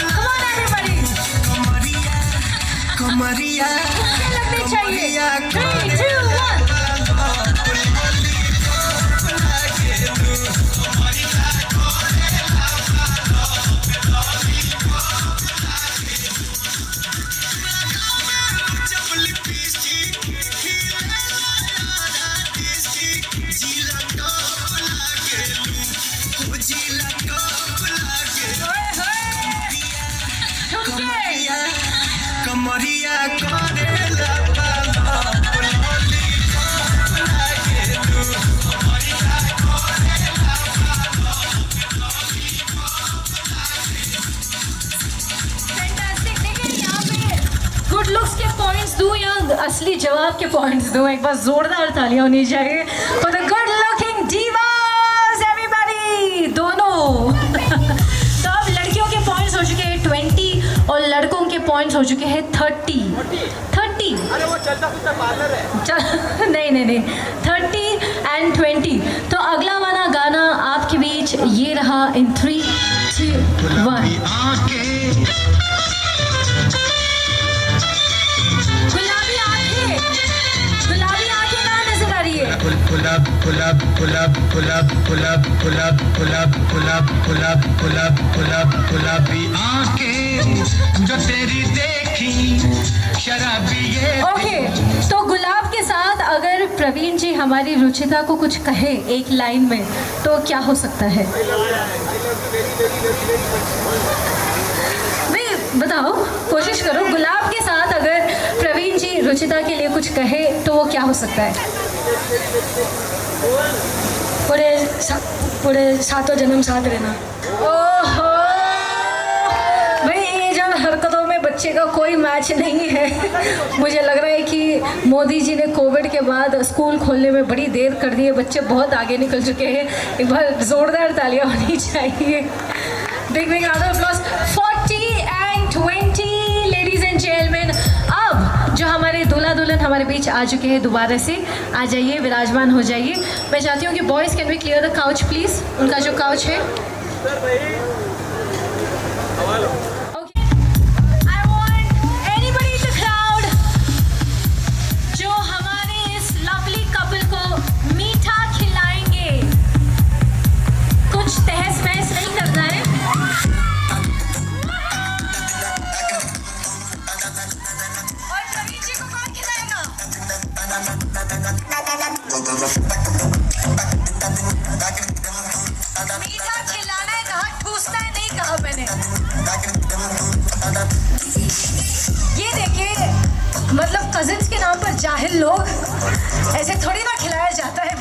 Come on everybody। कमरिया लगनी चाहिए। 3, 2, 1। कमरिया गुड लुक्स के पॉइंट्स दूं या असली जवाब के पॉइंट्स दूं? एक बार जोरदार तालियां होनी चाहिए for the good looking divas everybody. दोनों। तो अब लड़कियों के पॉइंट्स हो चुके हैं 20 और लड़कों के पॉइंट्स हो चुके हैं 30। अरे वो चलता फिरता पार्लर है। नहीं 30 एंड 20। तो अगला वाला गाना आपके बीच ये रहा इन 3, 2, 1। गुलाबी आंखें कहाँ नजर आ रही है? गुलाब गुलाब गुलाब गुलाब गुलाब गुलाब गुलाब गुलाब गुलाब गुलाब गुलाब गुलाबी आंखें जो तेरी देखी शराबी ये। ओके, तो गुलाब के साथ अगर प्रवीण जी हमारी रुचिता को कुछ कहे एक लाइन में तो क्या हो सकता है? नहीं बताओ, कोशिश करो। गुलाब के साथ अगर प्रवीण जी रुचिता के लिए कुछ कहे तो वो क्या हो सकता है? पूरे 7 जन्म साथ रहना। ओहो भाई, ये जो हरकतों में बच्चे का कोई मैच नहीं है। मुझे लग रहा है कि मोदी जी ने कोविड के बाद स्कूल खोलने में बड़ी देर कर दी है। बच्चे बहुत आगे निकल चुके हैं। एक बार जोरदार तालियां होनी चाहिए। Big big round of applause. 40 and 20 ladies and gentleman. अब जो हमारे दूल्हा दुल्हन हमारे बीच आ चुके हैं, दोबारा से आ जाइए, विराजमान हो जाइए। मैं चाहती हूँ कि boys can we clear the couch please. उनका जो काउच है जो हमारे इस लवली कपल को मीठा खिलाएंगे, कुछ लोग ऐसे थोड़ी ना खिलाया जाता है।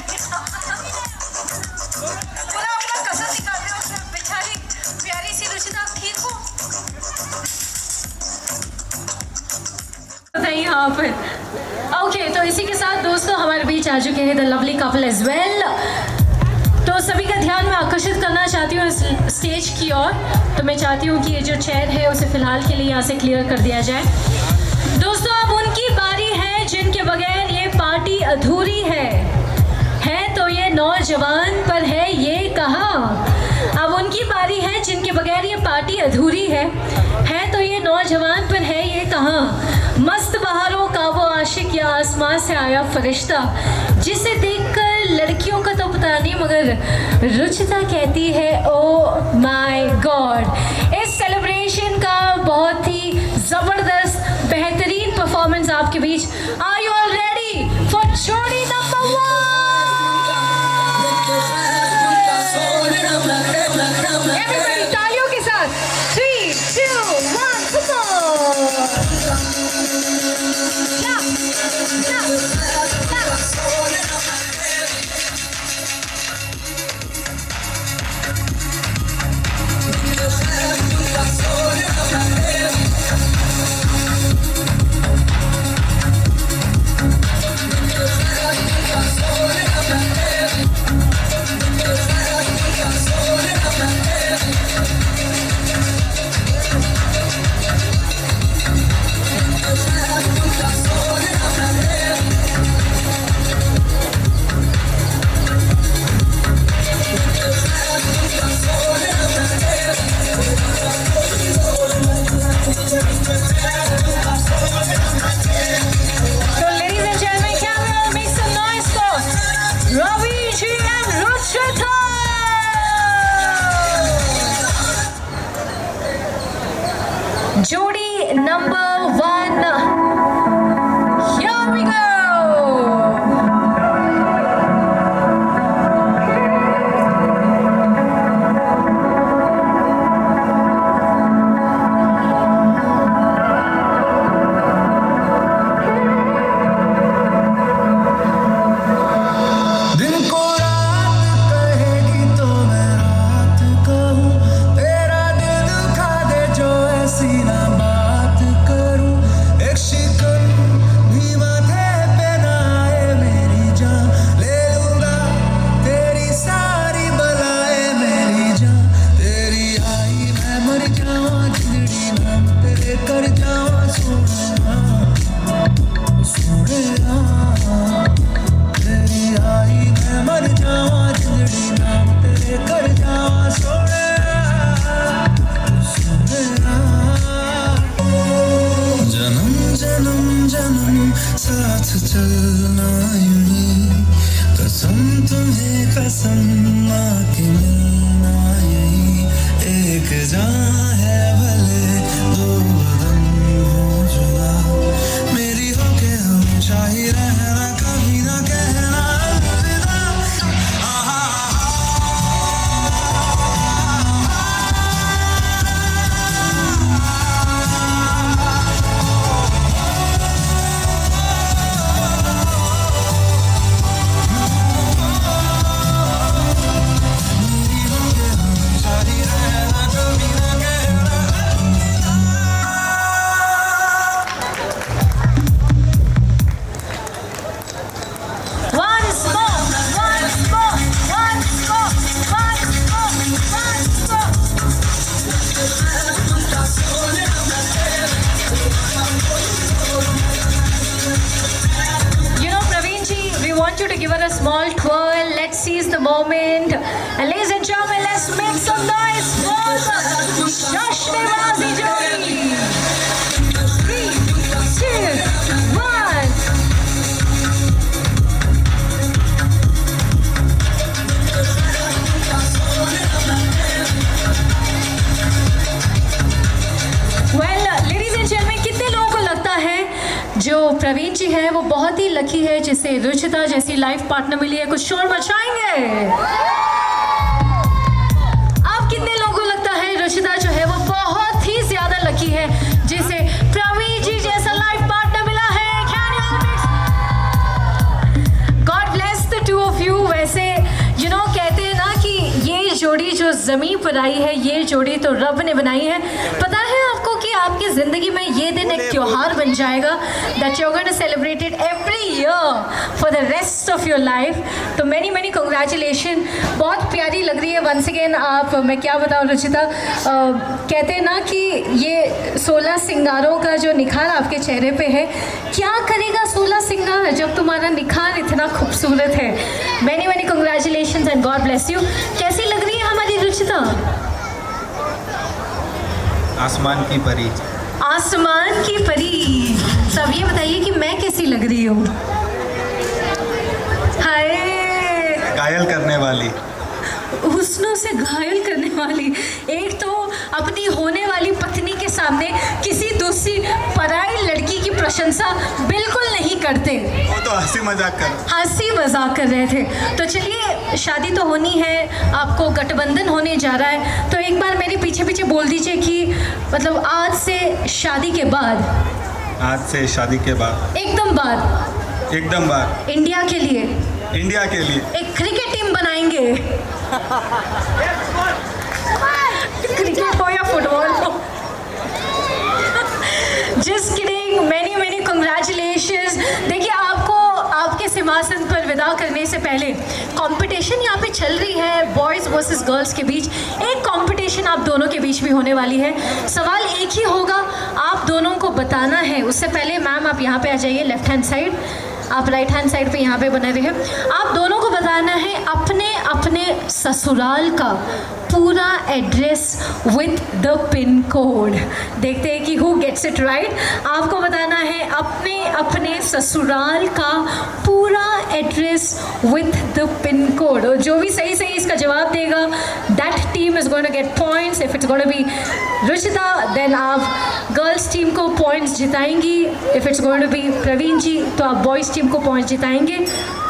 पूरा अपना कसम निकालते हो उसमें बेचारी प्यारी सी रुचिता, ठीक हो? बताइए यहाँ पर। ओके, तो इसी के साथ दोस्तों हमारे बीच आ चुके हैं the lovely couple as well. तो सभी का ध्यान मैं आकर्षित करना चाहती हूँ इस स्टेज की ओर। तो मैं चाहती हूँ कि ये जो चेयर है उसे फिलहाल के लिए यहाँ से क्लियर कर दिया जाए। दोस्तों अब उनकी बारी है जिनके बगैर ये पार्टी अधूरी है तो ये नौजवान पर है ये कहाँ। अब उनकी बारी है जिनके बगैर ये पार्टी अधूरी है तो ये नौजवान पर है ये कहाँ। मस्त बहारों का वो आशिक या आसमान से आया फरिश्ता, जिसे देखकर लड़कियों का तो पता नहीं मगर रुचिता कहती है ओ माय गॉड। इस सेलिब्रेशन का बहुत ही ज़बरदस्त बेहतरीन परफॉर्मेंस आपके बीच। Are you all ready for जोड़ी नंबर 1? एवरीबॉडी तालियों के साथ 3, 2, 1 come on। जोड़ी नंबर 1, here we go। साथ चलना यूं कसम तुम्हें कसम आके मिलना यही एक जान है भले दो बदन हो जुदा मेरी होके हमेशा ही रहना कभी ना कहना अलविदा। To give her a small twirl, let's seize the moment, and ladies and gentlemen, let's make some noise for the Jashnebazi Jodi. 3, 2, 1. Well, ladies and gentlemen, कितने लोगों को लगता है जो प्रवीण जी है वो बहुत ही लकी है जिसे रुचिता जैसी लाइफ पार्टनर मिली है? कुछ शोर मचाएंगे। आप कितने लोगों को लगता है रुचिता जो है वो बहुत ही ज्यादा लकी है जिसे प्रवीण जी जैसा लाइफ पार्टनर मिला है? Can you all make ज़मीन पर आई है, ये जोड़ी तो रब ने बनाई है। पता है आपको कि आपकी ज़िंदगी में ये दिन एक त्योहार बन जाएगा, that you are going to celebrate it every year for the rest of your life. तो मैनी मैनी कंग्रेचुलेशन, बहुत प्यारी लग रही है वंस अगेन आप। मैं क्या बताऊँ रुचिता, कहते हैं ना कि ये 16 सिंगारों का जो निखार आपके चेहरे पे है, क्या करेगा 16 सिंगार जब तुम्हारा निखार इतना खूबसूरत है। Many many congratulation and God bless you. कैसी लग रही है हमारी रुचिता? आसमान की परी। आसमान की परी। तो अब ये बताइए कि मैं कैसी लग रही हूँ? हाय, घायल करने वाली। हुस्नों से घायल करने वाली। एक तो अपनी होने वाली पत्नी के सामने किसी दूसरी पराई लड़की की प्रशंसा बिल्कुल नहीं करते। वो तो हंसी मजाक कर रहे थे। तो चलिए, शादी तो होनी है, आपको गठबंधन होने जा रहा है, तो एक बार मेरे पीछे पीछे बोल दीजिए कि मतलब आज से शादी के बाद एकदम बाद इंडिया के लिए एक क्रिकेट टीम बनाएंगे। क्रिकेट हो या फुटबॉल हो। Just kidding, many many congratulations. देखिए, आपको आपके सिंहासन पर विदा करने से पहले कंपटीशन यहाँ पे चल रही है बॉयज़ वर्सेस गर्ल्स के बीच। एक कंपटीशन आप दोनों के बीच भी होने वाली है। सवाल एक ही होगा, आप दोनों को बताना है। उससे पहले मैम आप यहाँ पे आ जाइए, लेफ्ट हैंड साइड, आप राइट हैंड साइड पे यहाँ पे बने रहे। आप दोनों को बताना है अपने अपने ससुराल का पूरा address with the pin code. देखते हैं कि हु गेट्स इट राइट। आपको बताना है अपने अपने ससुराल का पूरा address with the pin code, और जो भी सही सही इसका जवाब देगा that team is going to get points. If it's going to be Ruchita, then आप गर्ल्स टीम को पॉइंट्स जिताएंगी। If it's going to be Praveen ji, तो आप बॉयज़ टीम को पॉइंट्स जिताएंगे।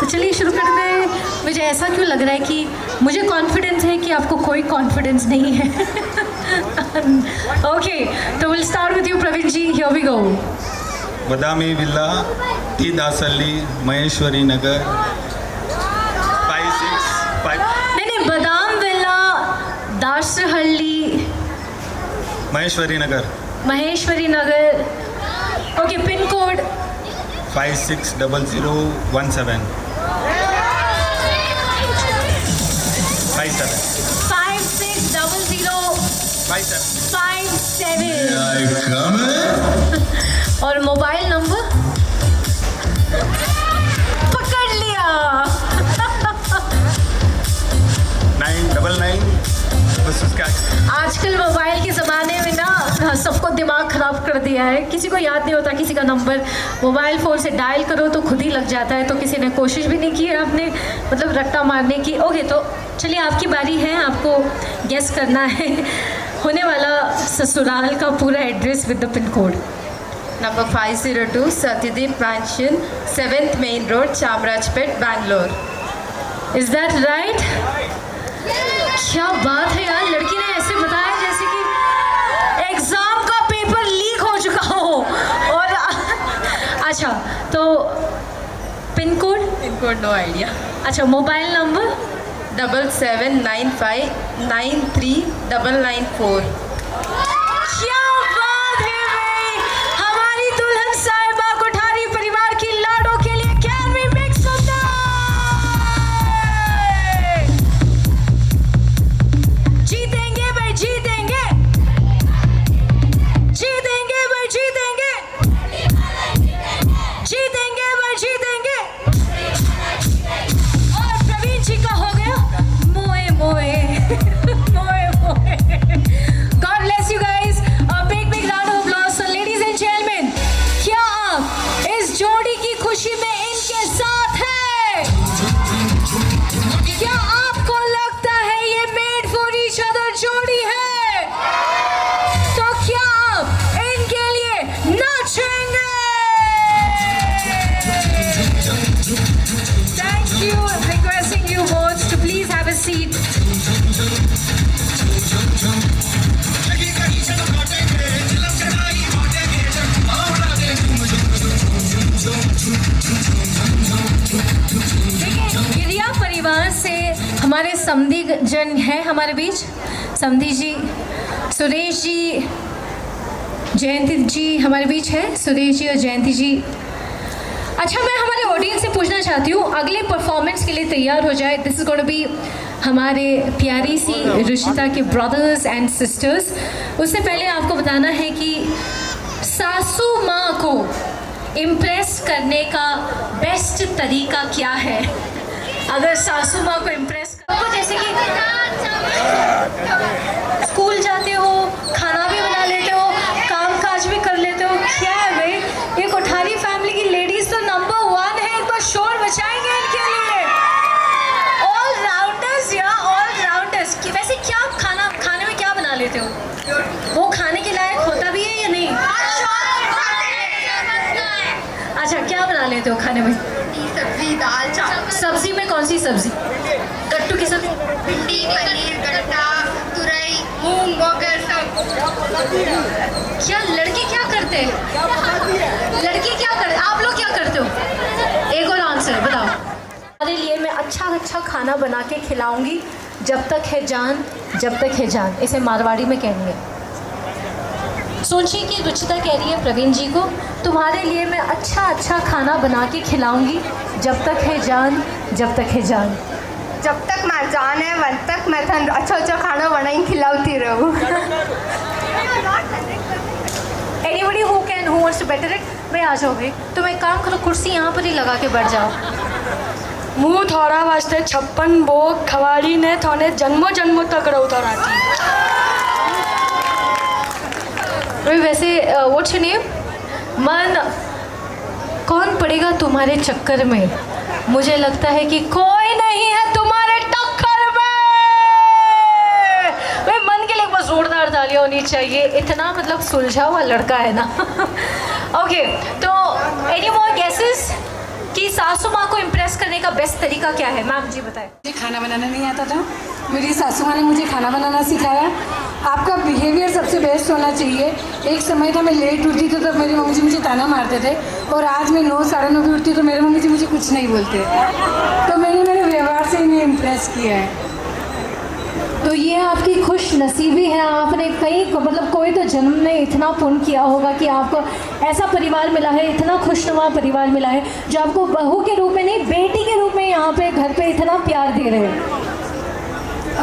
तो चलिए शुरू करते हैं। मुझे ऐसा क्यों लग रहा है कि मुझे कॉन्फिडेंस है कि आपको कोई कॉन्फिडेंस नहीं है। ओके, तो will start with you Praveen ji, here we go. Badami villa, T Dasalli, Maheshwari Nagar, 565। नहीं, Badam villa, Dasahalli, Maheshwari Nagar. Okay, pin code 560017 560057। और मोबाइल नंबर पकड़ लिया। 999। आजकल मोबाइल के ज़माने में ना सबको दिमाग ख़राब कर दिया है, किसी को याद नहीं होता किसी का नंबर। मोबाइल फ़ोन से डायल करो तो खुद ही लग जाता है, तो किसी ने कोशिश भी नहीं की है आपने मतलब रट्टा मारने की। ओके, तो चलिए आपकी बारी है, आपको गेस करना है होने वाला ससुराल का पूरा address with the pin code. Number 502 Satyadeep mansion, 7th main road, Chamarajpet, Bangalore. Is that right? क्या बात है यार, लड़की ने ऐसे बताया जैसे कि एग्जाम का पेपर लीक हो चुका हो। और अच्छा, तो पिन कोड नो आइडिया। अच्छा, मोबाइल नंबर 7795939994। क्या बात है भाई, हमारी दुल्हन साहिबा कोठारी परिवार की लाडो के लिए can we make some noise. जीतेंगे भाई, जीतेंगे भाई, जीतेंगे भाई, जीतेंगे। और प्रवीण जी का हो गया मोए मोए। God bless you guys. A big round of applause. So ladies and gentlemen, क्या आप इस जोड़ी की खुशी में इनके साथ हैं? क्या आपको लगता है ये made for each other जोड़ी है? तो क्या आप इनके लिए नाचेंगे? Thank you. Requesting you both to please have a seat. गिरिया परिवार से हमारे समधी जन है हमारे बीच। समधी जी, सुरेश जी, जयंती जी हमारे बीच है। सुरेश जी और जयंती जी। अच्छा, मैं हमारे ऑडियंस से पूछना चाहती हूँ, अगले परफॉर्मेंस के लिए तैयार हो जाए। This is going to be हमारे प्यारी सी रुचिता के ब्रदर्स एंड सिस्टर्स। उससे पहले आपको बताना है कि सासू माँ को इम्प्रेस करने का बेस्ट तरीका क्या है। अगर सासू माँ को इम्प्रेस करो, जैसे कि स्कूल जाते हो, खाना भी बना लेते हो, काम काज भी कर लेते हो, क्या है भाई, ये कोठारी फैमिली की लेडीज तो नंबर 1 है। एक बार शोर मचाएंगे इनके लिए। ऑल राउंडर्स या ऑल राउंडर्स। वैसे क्या खाने में क्या बना लेते हो? वो खाने के लायक होता भी है या नहीं? अच्छा, क्या बना लेते हो खाने में? सब्जी, दाल, चावल। सब्जी में कौन सी सब्जी? कट्टू की सब्जी, भिंडी, पनीर, गट्टा, तुरई, मूंग, वगैरह सब। क्या लड़के क्या करते हैं? लड़के क्या करते? आप लोग क्या करते हो? एक और आंसर बताओ। हमारे लिए मैं अच्छा खाना बना के खिलाऊंगी, जब तक है जान, जब तक है जान। इसे मारवाड़ी में कहेंगे। सोचिए कि रुचिता कह रही है प्रवीण जी को, तुम्हारे लिए मैं अच्छा खाना बना के खिलाऊंगी, जब तक है जान, जब तक है जान। जब तक मैं जान है वन तक मैं थन अच्छा खाना बनाई खिलाती रहूँ। Anybody who wants to better it, मैं आ जाओ भाई। तुम एक काम करो, कुर्सी यहाँ पर ही लगा के बैठ जाओ। मुँह थोड़ा वास्ते 56 भोग खवाड़ी ने थोने जन्मों तक रौता रहती। वैसे व्हाट्स योर नेम? मन कौन पड़ेगा तुम्हारे चक्कर में? मुझे लगता है कि कोई नहीं है तुम्हारे टक्कर में। वे मन के लिए बस जोरदार तालियां होनी चाहिए। इतना मतलब सुलझा हुआ लड़का है ना। ओके, तो एनी मोर गेसेस कि सासू माँ को इम्प्रेस करने का बेस्ट तरीका क्या है? मैम जी बताएं। मुझे खाना बनाना नहीं आता था, मेरी सासू माँ ने मुझे खाना बनाना सिखाया। आपका बिहेवियर सबसे बेस्ट होना चाहिए। एक समय था मैं लेट उठती थी तो मेरी मम्मी जी मुझे ताना मारते थे, और आज मैं 9 साढ़े 9 पे उठती तो मेरी मम्मी जी मुझे कुछ नहीं बोलते। तो मैंने मेरे व्यवहार से इन्हें इम्प्रेस किया है। तो ये आपकी खुश नसीबी है। आपने कहीं मतलब कोई तो जन्म में इतना पुण्य किया होगा कि आपको ऐसा परिवार मिला है, इतना खुशनुमा परिवार मिला है, जो आपको बहू के रूप में नहीं, बेटी के रूप में यहाँ पे घर पे इतना प्यार दे रहे हैं।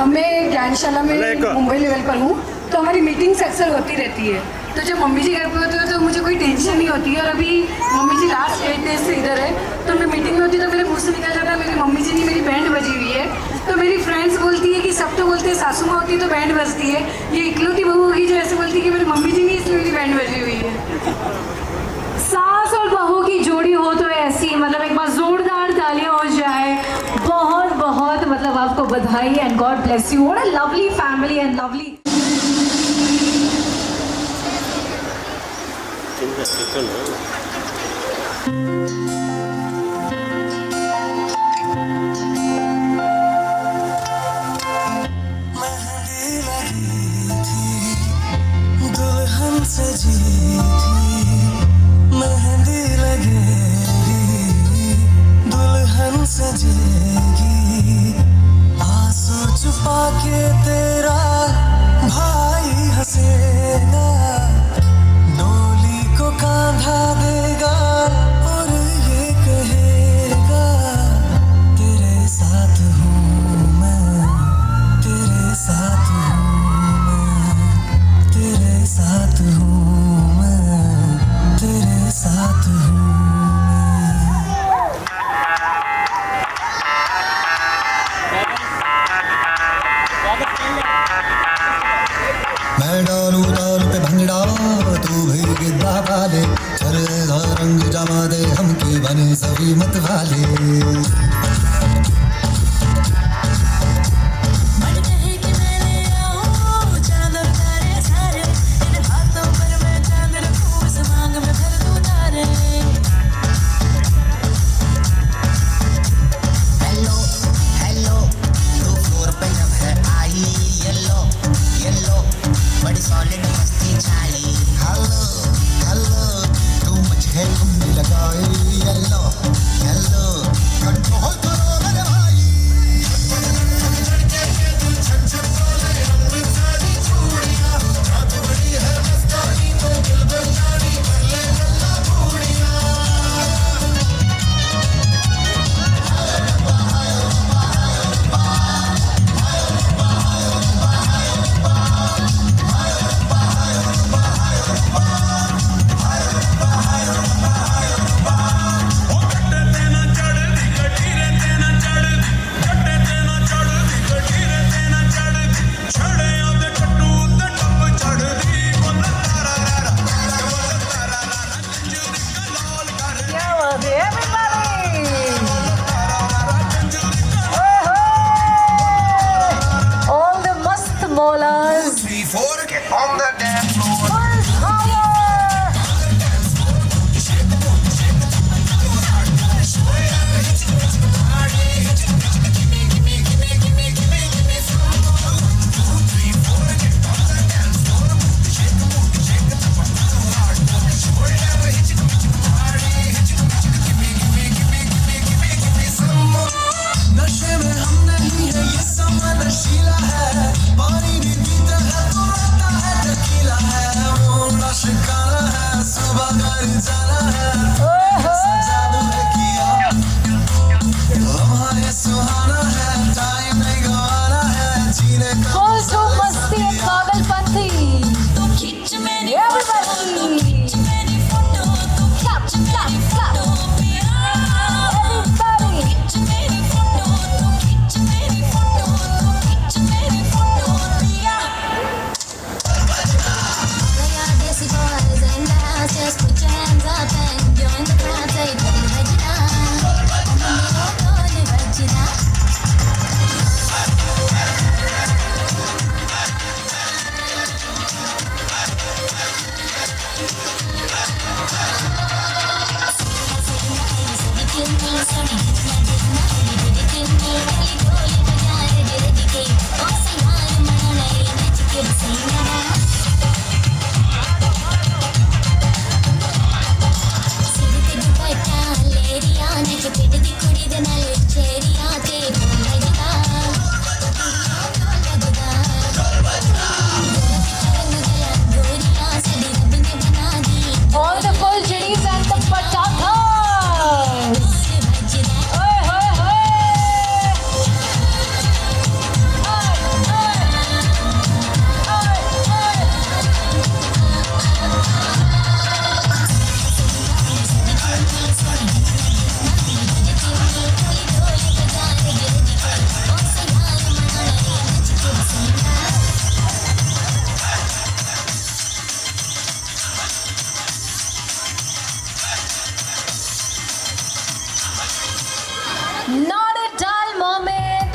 मैं ज्ञानशाला में मुंबई लेवल पर हूँ, तो हमारी मीटिंग्स अक्सर होती रहती है। तो जब मम्मी जी घर पे होती है तो मुझे कोई टेंशन नहीं होती है। और अभी मम्मी जी लास्ट 8 डेज से इधर है, तो मैं मीटिंग में होती तो मेरे मुँह से निकल जाता मेरी मम्मी जी नहीं, मेरी बैंड बजी हुई है। तो मेरी फ्रेंड्स बोलती है कि सब तो बोलते हैं सासू माँ होती है तो बैंड बजती है, ये इकलौती बहू होगी जो ऐसे बोलती है कि मेरी मम्मी जी नहीं, इसलिए मेरी बैंड बजी हुई है। सास और बहू की जोड़ी हो तो ऐसी, मतलब एक बार जोरदार तालियां हो जाए। बहुत बहुत मतलब आपको बधाई and God bless you. What a lovely family and lovely. दुल्हन सजी थी, मेहंदी लगेगी, दुल्हन सजेगी, आंसू छुपा के तेरा भाई हंसेगा, डोली को कांधा देगा और on the dance floor. नशे में हम नहीं है ये समा नशीला है पानी भी पीते हैं तो रहता है टकीला है वो शिकारा है सुबह घर जाना है जादू है किया हमारे सुहाना है टाइम नहीं गवाना है जीने का मस्ती पागलपंती Just put your hands up and join the crowd. Say, All the full jiddies and the patakas. Oy, hoy, hoy. Not a dull moment.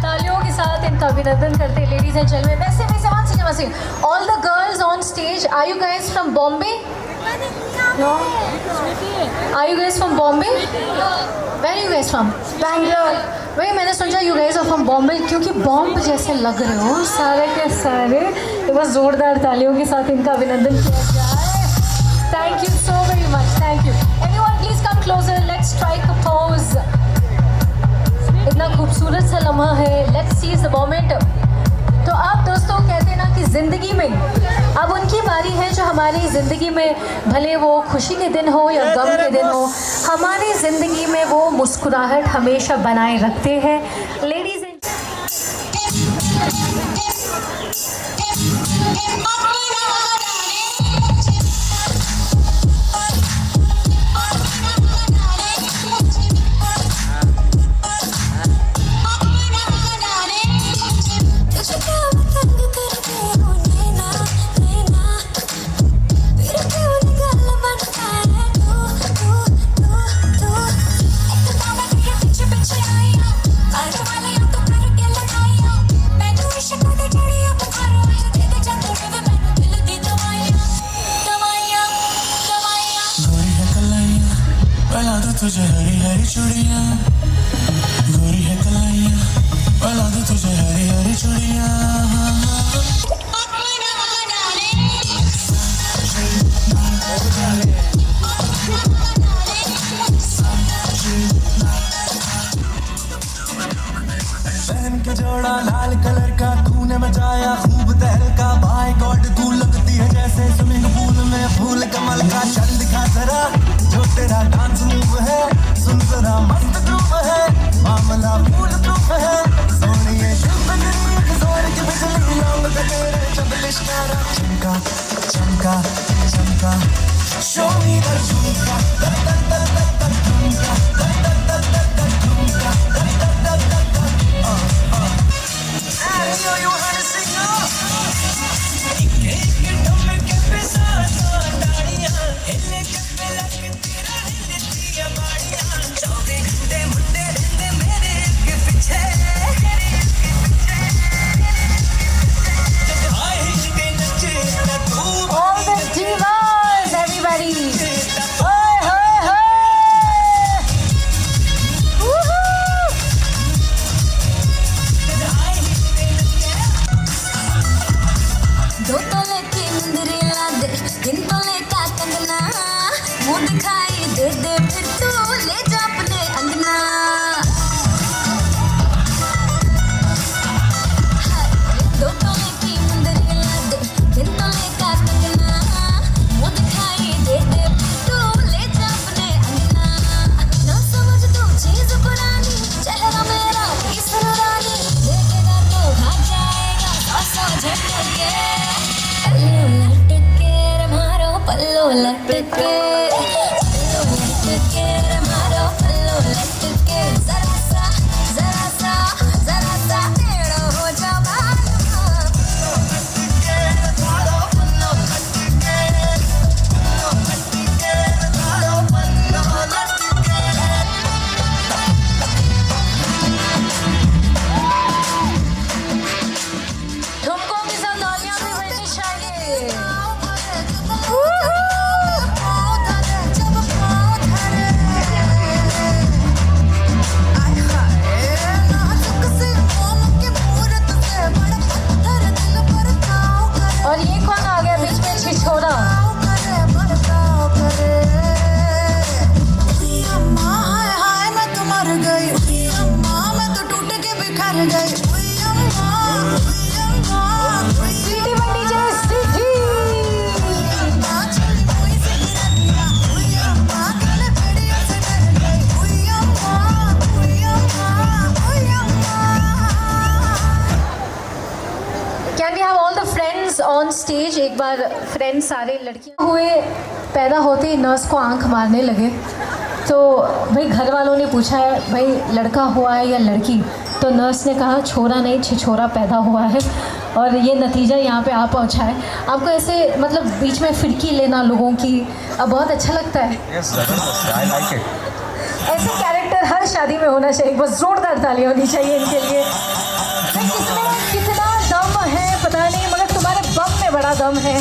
तालियों के साथ इनका अभिनंदन करते हैं ladies and gentlemen. वैसे one second. All the girls on stage, are you guys from Bombay? No. Are you guys from Bombay? Where are you guys from? Bangalore. वही मैंने सोचा you guys are from Bombay क्योंकि बॉम्ब जैसे लग रहे हो सारे के सारे. एक बार जोरदार तालियों के साथ इनका अभिनंदन किया जाए. Thank you so very much. Thank you. Everyone, please come closer. Let's strike a pose. इतना खूबसूरत सा लम्हा है. Let's seize the moment. तो आप दोस्तों कहते हैं ना कि ज़िंदगी में अब उनकी बारी है जो हमारी ज़िंदगी में भले वो खुशी के दिन हो या गम के दिन हो हमारी ज़िंदगी में वो मुस्कुराहट हमेशा बनाए रखते हैं. लेडीज़ एंड तुझे हरी हरी चूड़ियां गोरी है कलाइयां पला दो तुझे हरी हरी चूड़ियां पहन के जोड़ा लाल कलर का खूने मचाया खूब तहलका बाय गॉड तू लगती है जैसे स्विमिंग पूल में फूल कमल का चल दिखा जरा जो तेरा डांस मूव है सुन जरा मस्त ग्रूव है मामला फूल प्रूफ है सोनिए जोर की बिजली लौंग का तेरे चबलिश तारा चमका चमका चमका शो मी द झुमका you wanna sing लटके मारो पल्लू लटके जरा सा टेढ़ो हो जा ठुमकों के साथ तालियां भी बजनी चाहिए। और ये कौन आ गया बीच में छिछोरा? सीटी बंडी जय सीटी। Can we have all the friends on stage? एक बार फ्रेंड्स सारे लड़कियां हुए पैदा होते ही नर्स को आंख मारने लगे, तो भाई घर वालों ने पूछा है भाई लड़का हुआ है या लड़की, तो नर्स ने कहा छोरा नहीं छिछोरा पैदा हुआ है। और ये नतीजा यहाँ पे आ पहुँचा है। आपको ऐसे मतलब बीच में फिरकी लेना लोगों की अब बहुत अच्छा लगता है। I like it. ऐसे कैरेक्टर हर शादी में होना चाहिए। बस जोरदार तालियां होनी चाहिए इनके लिए। किसमें कितना दम है पता नहीं, मगर तुम्हारे बम में बड़ा दम है।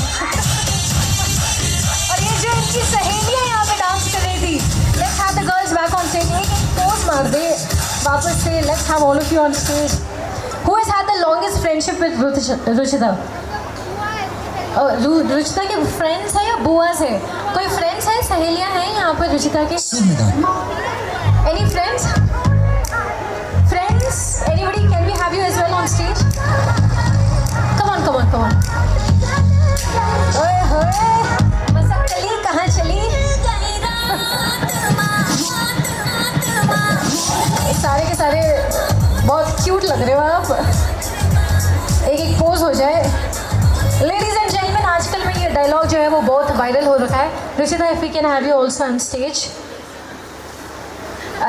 और ये जो इनकी सहेलियां यहाँ पे डांस कर रही थी, let's have the girls back on stage. एक पोज मार दे वापस से। Let's have all of you on stage. Who has had the longest friendship with Ruchita? Ruchita के फ्रेंड्स हैं या बुआस है? कोई फ्रेंड्स हैं, सहेलियां हैं यहाँ पर रुचिता के? Any friends? Friends? Anybody? Can we have you as well on stage? Come on come on come on. ओए होए मसक चली कहाँ चली? सारे के सारे बहुत क्यूट लग रहे हो आप। एक एक पोज हो जाए। लेडीज एंड जेंटलमैन, आजकल में ये डायलॉग जो है वो बहुत वायरल हो रखा है। Ruchita, if we can have you also on stage.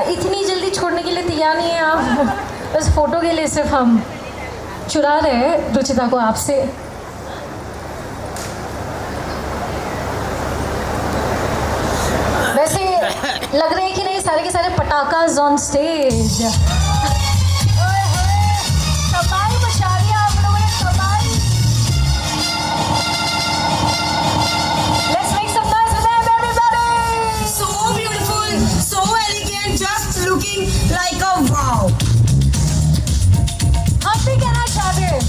इतनी जल्दी छोड़ने के लिए तैयार नहीं है आप, बस फोटो के लिए सिर्फ हम चुरा रहे हैं रुचिता को आपसे। वैसे लग रहे हैं कि नहीं सारे के सारे पटाखास ऑन स्टेज। कमाल मचा दिया आप लोगों ने, कमाल। Let's make some noise with them, everybody. So beautiful, so elegant, just looking like a wow. हम भी कहना चाहते हैं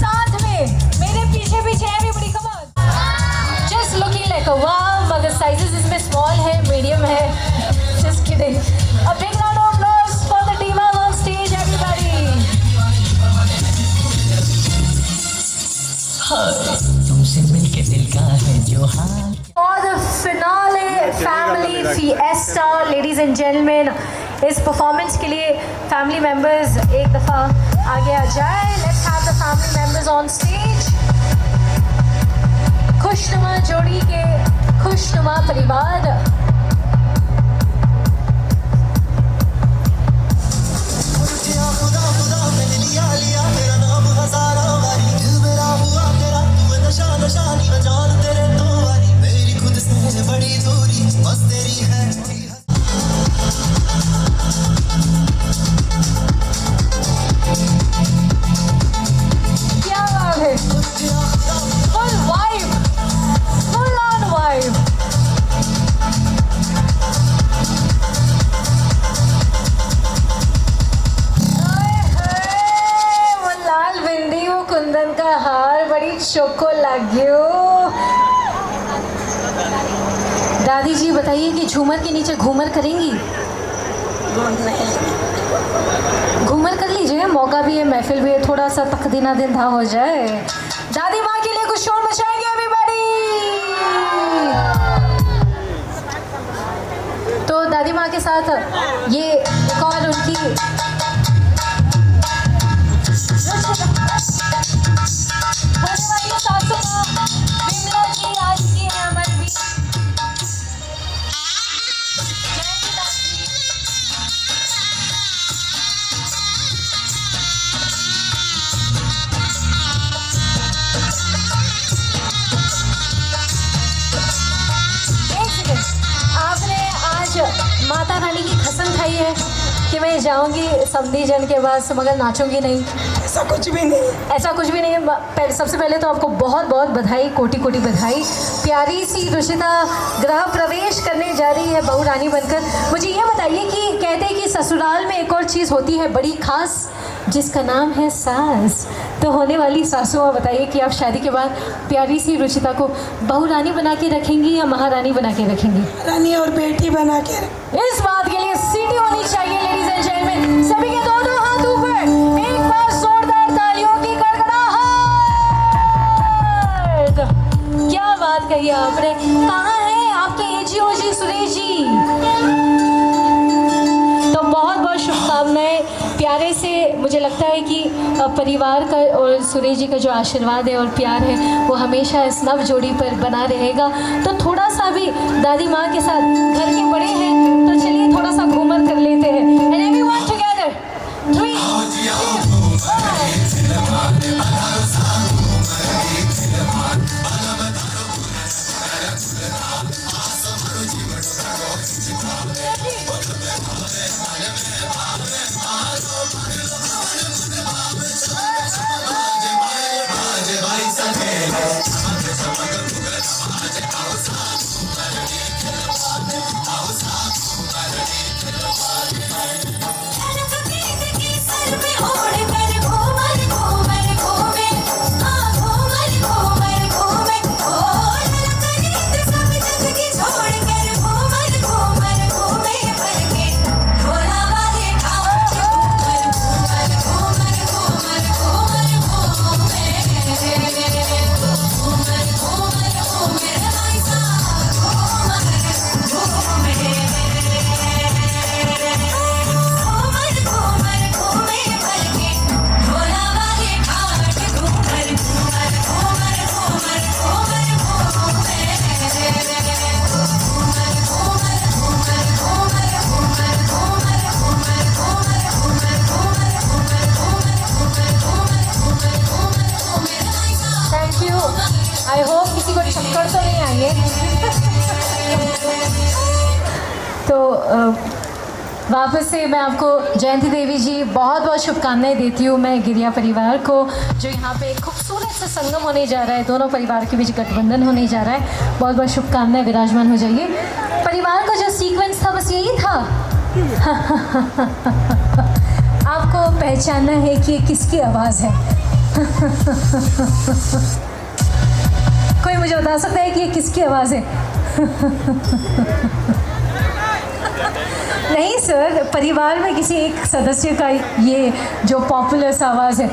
साथ में, मेरे पीछे पीछे everybody come on. Just looking like a wow, मगर sizes इसमें small है, medium है। Just kidding. A big round of applause for the divas on stage, everybody. तुमसे मिलके दिल का है जो हाल। For the finale family fiesta, ladies and gentlemen, इस परफॉर्मेंस के लिए फैमिली मेंबर्स एक दफ़ा आगे आ जाए। Let's have the family members on stage. खुशनुमा जोड़ी के खुशनुमा परिवार। क्या बात है, full vibe, full on vibe. वो लाल बिंदी, वो कुंदन का हार, बड़ी चोको लाग्यो। दादी जी बताइए कि झूमर के नीचे घूमर करेंगी? घूमर कर लीजिए, मौका भी है, महफिल भी है, थोड़ा सा तकदीना दिन था हो जाए। दादी माँ के लिए कुछ शोर मचाएंगे एवरीबॉडी। तो दादी माँ के साथ ये एक और उनकी होने वाली सासू माँ विमला जी आज की हैं अमर भी। थोड़ी है कि मैं जाऊंगी समधी जन के पास मगर नाचूंगी नहीं, ऐसा कुछ भी नहीं, ऐसा कुछ भी नहीं। सबसे पहले तो आपको बहुत बहुत बधाई, कोटि कोटि बधाई। प्यारी सी रुचिता गृह प्रवेश करने जा रही है बहू रानी बनकर। मुझे ये बताइए कि कहते हैं कि ससुराल में एक और चीज़ होती है बड़ी खास, जिसका नाम है सास। तो होने वाली सासुआ बताइए कि आप शादी के बाद प्यारी सी रुचिता को बहू रानी बना के रखेंगी या महारानी बना के रखेंगी? रानी और बेटी बना के। इस बात के लिए सीटी होनी चाहिए लेडीज एंड जेंटलमैन। सभी के दोनों हाथ ऊपर, एक बार जोरदार तालियों की गड़गड़ाहट। क्या बात कही आपने। कहाँ है आपके एजी ओजी सुरेश जी? तो बहुत बहुत शुभकामनाएं। प्यारे से मुझे लगता है कि परिवार का और सुरेश जी का जो आशीर्वाद है और प्यार है वो हमेशा इस नव जोड़ी पर बना रहेगा। तो थोड़ा सा भी दादी माँ के साथ, घर के बड़े हैं तो चलिए थोड़ा सा घूमर कर लेते हैं। And everyone together, 3, 2 तो वापस से मैं आपको जयंती देवी जी बहुत बहुत शुभकामनाएं देती हूँ। मैं गिरिया परिवार को, जो यहाँ पे एक खूबसूरत सा संगम होने जा रहा है, दोनों परिवार के बीच गठबंधन होने जा रहा है, बहुत बहुत शुभकामनाएं। विराजमान हो जाइए। परिवार का जो सीक्वेंस था बस यही था। आपको पहचानना है कि ये किसकी आवाज़ है। कोई मुझे बता सकता है कि ये किसकी आवाज़ है? नहीं सर, परिवार में किसी एक सदस्य का ये जो पॉपुलर आवाज़ है।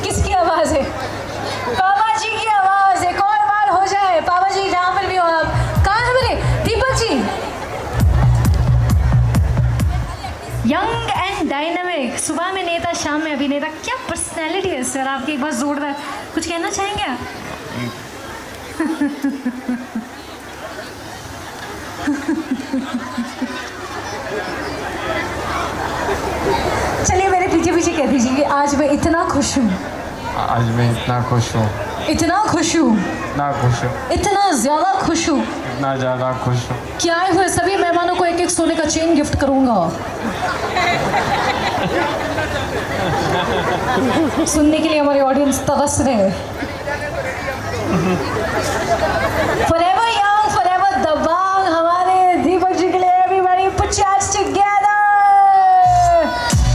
किसकी आवाज़ है? पापा जी की आवाज़ है। कौन बार हो जाए पापा जी, जहाँ पर भी हो आप। कहाँ है मेरे Deepak ji? Young and dynamic, सुबह में नेता, शाम में अभिनेता। क्या पर्सनैलिटी है सर आपकी, एक बार जोरदार कुछ कहना चाहेंगे आप? चलिए मेरे पीछे पीछे कह दीजिए कि आज मैं इतना खुश हूँ। आज मैं इतना खुश हूँ, इतना खुश हूँ, इतना खुश हूँ, इतना ज़्यादा खुश हूँ, इतना ज़्यादा खुश हूँ कि आए हुए सभी मेहमानों को एक एक सोने का चेन गिफ्ट करूँगा। सुनने के लिए हमारी ऑडियंस तरस रहे हैं। Forever young, forever दबंग, हमारे दीपक जी के लिए everybody put your hands together।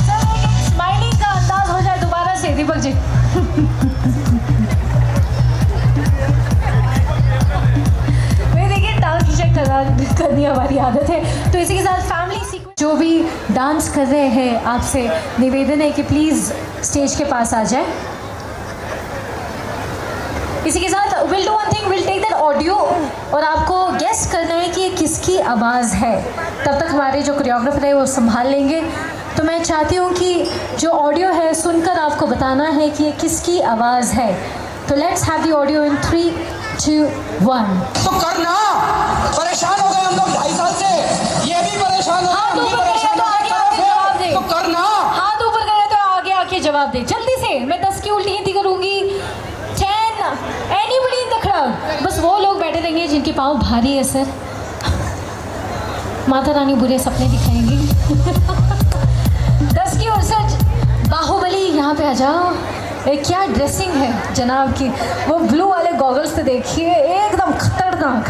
सब एक स्माइलिंग का अंदाज हो जाए दोबारा से दीपक जी। मैं देखिए टांग की चेक करनी हमारी आदत है। तो इसी के साथ फैमिली सीक्वेंस, जो भी डांस कर रहे हैं आपसे निवेदन है कि प्लीज़ स्टेज के पास आ जाए। इसी के साथ will do one thing, will take that audio और आपको गेस करना है कि ये किसकी आवाज़ है। तब तक हमारे जो कोरियोग्राफर है वो संभाल लेंगे। तो मैं चाहती हूँ कि जो ऑडियो है सुनकर आपको बताना है कि ये किसकी आवाज़ है। तो let's have the audio in 3, 2, 1। तो करना, परेशान हो गए हम लोग 2.5 साल से, ये भी परेशान हो गए, हम भी परेशान हो गए, तो करना। हाथ ऊपर करे तो आगे आके जवाब दे जल्दी से। मैं 10 की उल्टी गिनती करूँगी। 10, एनीबडी इन द क्राउड, बस वो लोग बैठे रहेंगे जिनके पाँव भारी है सर। माता रानी बुरे सपने दिखाएंगी। 10 की ओर से बाहुबली यहाँ पे आ जाओ। क्या ड्रेसिंग है जनाब की, वो ब्लू वाले गॉगल्स तो देखिए एकदम खतरनाक।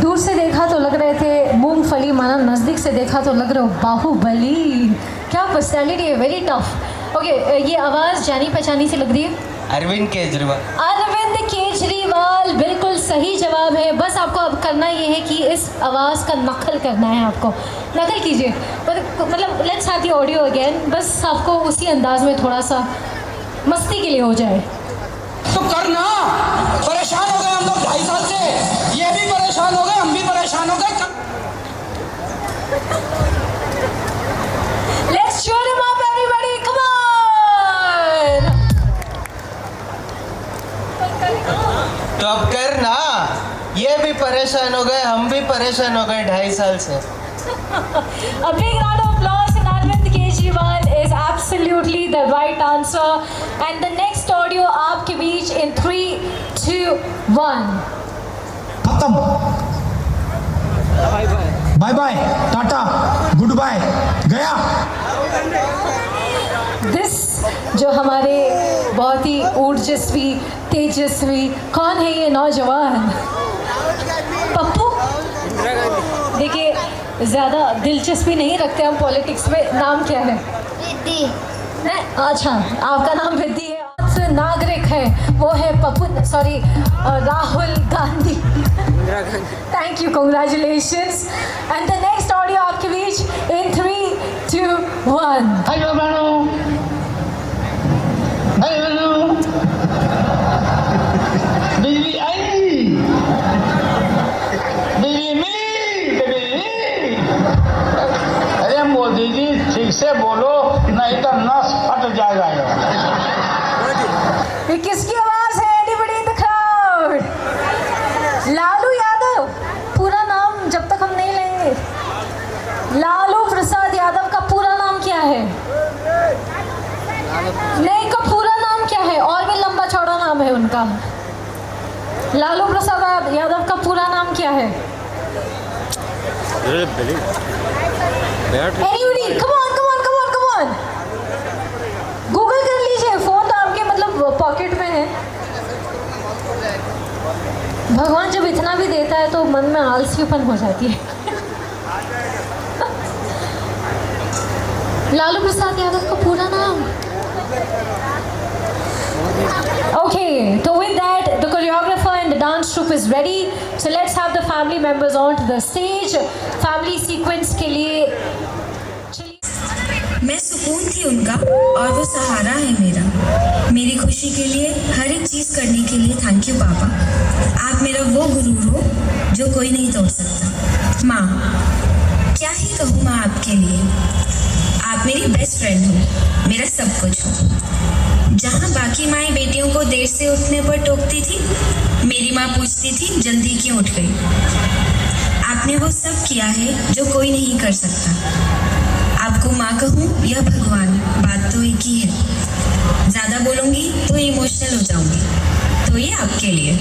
दूर से देखा तो लग रहे थे मूंगफली माना, नज़दीक से देखा तो लग रहे हो बाहुबली। क्या पर्सनैलिटी है, वेरी टफ। ओके, ये आवाज़ जानी पहचानी से लग रही है। अरविंद केजरीवाल। अरविंद केजरीवाल बिल्कुल सही जवाब है। बस आपको अब करना ये है कि इस आवाज़ का नकल करना है। आपको नकल कीजिए, मतलब let's have the audio again. बस आपको उसी अंदाज में थोड़ा सा मस्ती के लिए हो जाए तो करना। परेशान हो गए हम लोग 2.5 साल से, ये भी परेशान हो गए, हम भी परेशान हो गए। Let's cheer him up everybody, come on। तो अब करना, ये भी परेशान हो गए, हम भी परेशान हो गए 2.5 साल से। A big round of applause and Arvind Kejriwal is absolutely the right answer. And the next audio आपके बीच in 3, 2, 1। खत्म, bye bye, tata, good bye, गया। This जो हमारे बहुत ही ऊर्जस्वी तेजस्वी, कौन है ये नौजवान? पप्पू। देखिए, ज़्यादा दिलचस्पी नहीं रखते हम पॉलिटिक्स में। नाम क्या है? विद्धि। अच्छा, आपका नाम विद्धि है। नागरिक है, वो है Pappu, sorry, Rahul Gandhi. Thank you, congratulations. And the next audio आपके बीच इन 3, 2, 1। हेलो मैडम, हेलो, बिजली आई, बिजली मिली, बिजली। अरे मोदी जी ठीक से बोलो, नहीं तो नस फट जाएगा। ये किसकी आवाज है? Anybody in the crowd? Lalu Yadav. पूरा नाम जब तक हम नहीं लेंगे। लालू प्रसाद यादव का पूरा नाम क्या है? नहीं, का पूरा नाम क्या है? और भी लंबा चौड़ा नाम है उनका। लालू प्रसाद यादव का पूरा नाम क्या है? Anybody? Come on, come on, come on, come on. Google कर लीजिए, फोन तो आपके मतलब पॉकेट में है। भगवान जब इतना भी देता है तो मन में आलसीपन हो जाती है। लालू प्रसाद यादव का पूरा नाम। Okay, so with that, the choreographer and the dance troupe is ready. So let's have the family members onto the stage. Family sequence के लिए मैं सुकून थी उनका और वो सहारा है मेरा। मेरी खुशी के लिए हर एक चीज़ करने के लिए थैंक यू पापा। आप मेरा वो गुरूर हो जो कोई नहीं तोड़ सकता। माँ, क्या ही कहूँ माँ आपके लिए। आप मेरी बेस्ट फ्रेंड हो, मेरा सब कुछ हो। जहाँ बाकी माएँ बेटियों को देर से उठने पर टोकती थी, मेरी माँ पूछती थी जल्दी क्यों उठ गई। आपने वो सब किया है जो कोई नहीं कर सकता। आपको माँ कहूँ या भगवान, बात तो एक ही है। ज़्यादा बोलूँगी तो इमोशनल हो जाऊँगी, तो ये आपके लिए।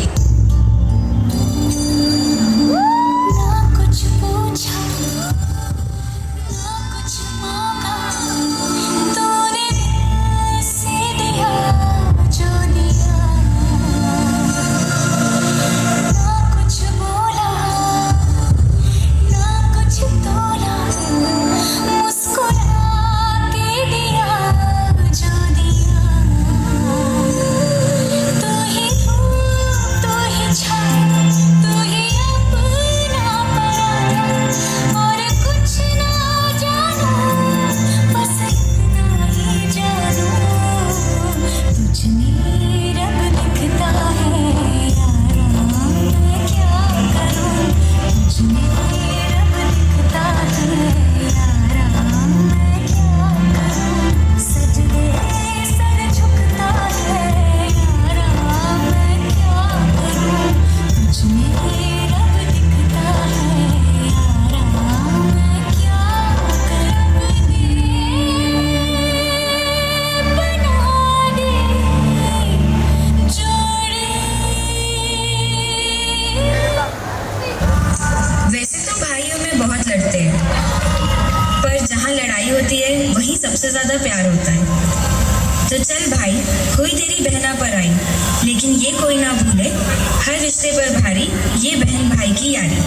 तो होती है वही सबसे ज्यादा प्यार होता है। तो चल भाई, हुई तेरी बहना पर आई, लेकिन ये कोई ना भूले हर रिश्ते पर भारी ये बहन भाई की यारी।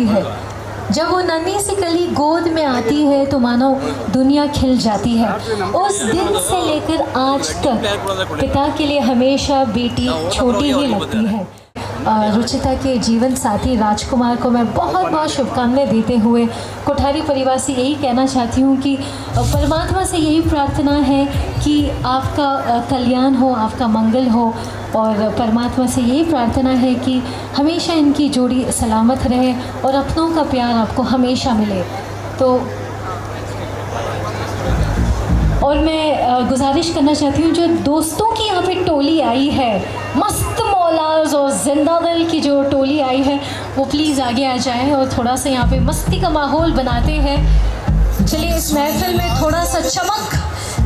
है जब वो नन्ही सी कली गोद में आती है तो मानो दुनिया खिल जाती है। उस दिन से लेकर आज तक पिता के लिए हमेशा बेटी छोटी ही लगती है। रुचिता के जीवन साथी राजकुमार को मैं बहुत बहुत शुभकामनाएं देते हुए कोठारी परिवार से यही कहना चाहती हूँ कि परमात्मा से यही प्रार्थना है कि आपका कल्याण हो, आपका मंगल हो, और परमात्मा से यही प्रार्थना है कि हमेशा इनकी जोड़ी सलामत रहे और अपनों का प्यार आपको हमेशा मिले। तो और मैं गुजारिश करना चाहती हूँ जो दोस्तों की यहाँ पे टोली आई है, मस्त मौलाज और जिंदा दिल की जो टोली आई है, वो प्लीज़ आगे आ जाए और थोड़ा सा यहाँ पे मस्ती का माहौल बनाते हैं। चलिए इस महफिल में थोड़ा सा चमक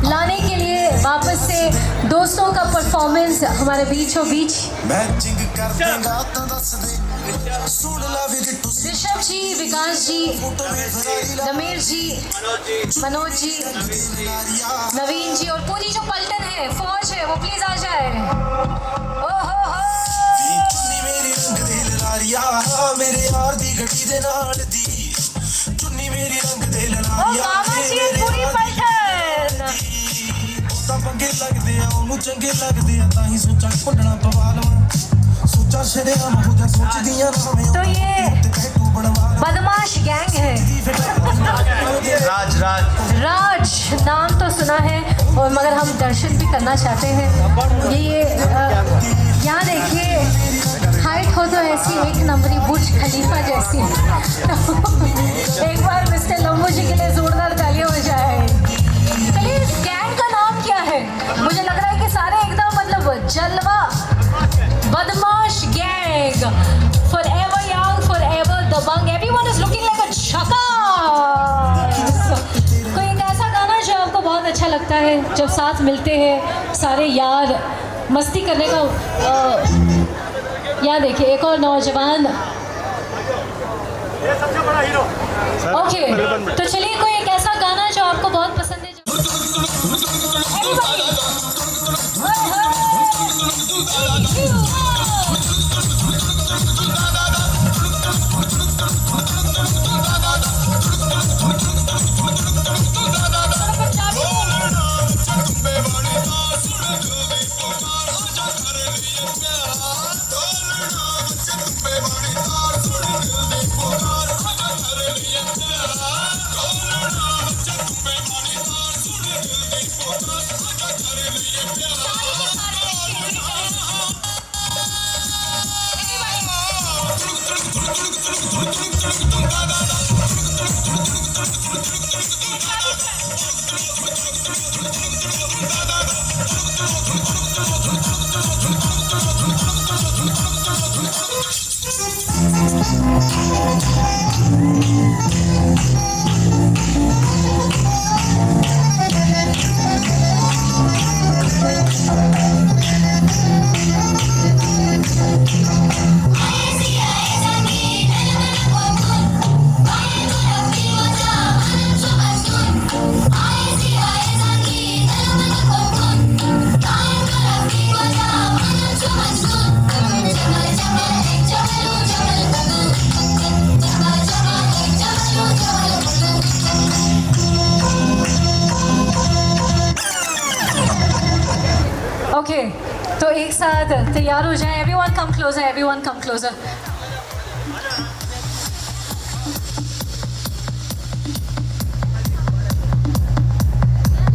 लाने के लिए वापस से दोस्तों का परफॉर्मेंस हमारे बीचों बीच। ऋषभ जी, विकास जी, नमीर जी, मनोज जी, नवीन जी और पूरी जो पलटन है, फौज है, वो प्लीज आ जाए। मेरे यार दी गड्डी दे नाल दी चुन्नी मेरी रंग दे ललारिया पूरी पलटन ਤਾਂ ਪੰਗੇ ਲੱਗਦੇ ਆ ਉਹਨੂੰ ਚੰਗੇ ਲੱਗਦੇ ਆ ਤਾਂ ਹੀ ਸੋਚਾਂ ਭੰਡਣਾ ਪਵਾ ਲਵਾਂ ਸੋਚਾਂ ਛੜਿਆ ਹੋ ਜਾ ਸੋਚਦੀਆਂ ਰਾਵੇਂ तो ये बदमाश गैंग है। राज नाम तो सुना है और मगर हम दर्शन भी करना चाहते हैं। ये यहाँ देखिए हाइट हो तो ऐसी एक नंबरी बुर्ज खलीफा जैसी। एक बार मिस्टर लंबू जी के लिए जोरदार तालियां हो जाए। चलिए इस गैंग का नाम क्या है? मुझे लग रहा है कि सारे एकदम मतलब जलवा बदमाश गैंग, forever young, forever दबंग, everyone is looking like a झकास। कोई एक ऐसा गाना जो आपको बहुत अच्छा लगता है जब साथ मिलते हैं सारे यार मस्ती करने का। यहाँ देखिए एक और नौजवान। ओके तो चलिए कोई एक ऐसा गाना जो आपको बहुत पसंद है। ओके तो एक साथ तैयार हो जाएं। Everyone come closer, everyone come closer.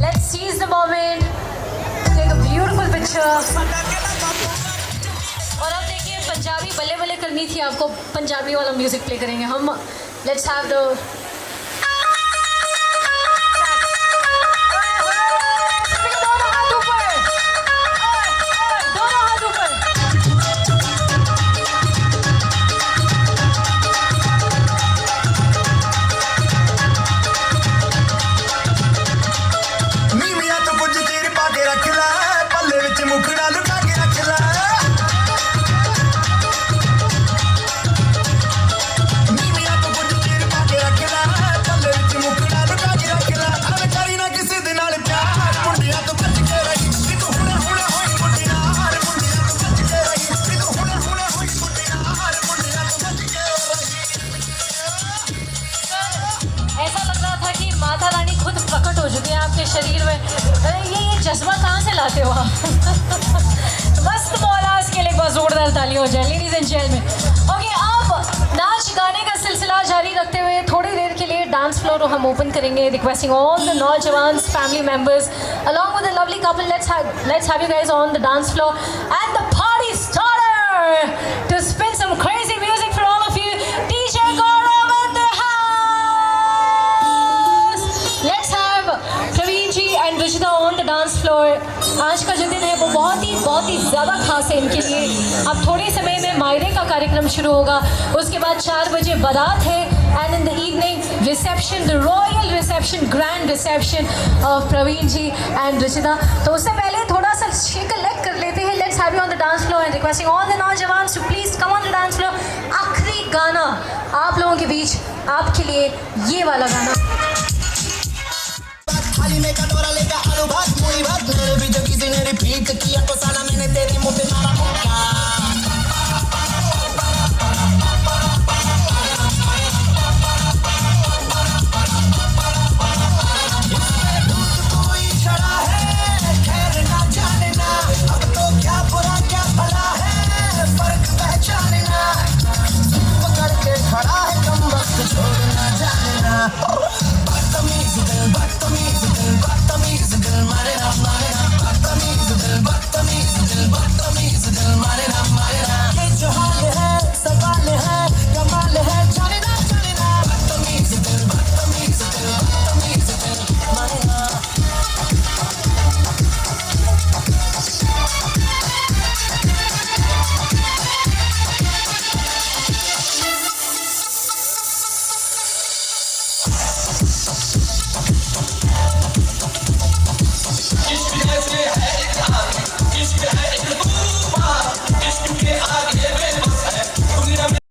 Let's seize the moment, take a और अब देखिए पंजाबी बल्ले बल्ले करनी थी आपको, पंजाबी वाला म्यूजिक प्ले करेंगे हम। लेट्स हैव द शरीर में। अरे ये जज्बा कहाँ से लाते हो आप? मस्त मौलाज के लिए एक बार जोरदार ताली हो जाए लेडीज एंड जेंटलमैन। ओके, अब नाच गाने का सिलसिला जारी रखते हुए थोड़ी देर के लिए डांस फ्लोर हम ओपन करेंगे, रिक्वेस्टिंग ऑल द नौजवान family members along with the lovely couple, let's have you guys on the dance floor and the party starter to spin some crazy music for all of you. DJ Gaurav in the house. Let's have Praveen ji and Rishita on the dance floor. आज का जो दिन है वो बहुत ही ज़्यादा खास है इनके लिए। अब थोड़े समय में मायरे का कार्यक्रम शुरू होगा, उसके बाद 4 बजे बारात है and in the evening reception, the royal reception, grand reception of Praveen ji and Rishita. तो उससे पहले थोड़ा सा shake a leg कर लेते हैं। Let's have you on the dance floor and requesting all the नौजवान to please come on the dance floor. आखिरी गाना आप लोगों के बीच आपके लिए ये वाला गाना। थाली में कटोरा लेकर आलू भात पूरी भात मेरे भी जो किसी ने रिपीट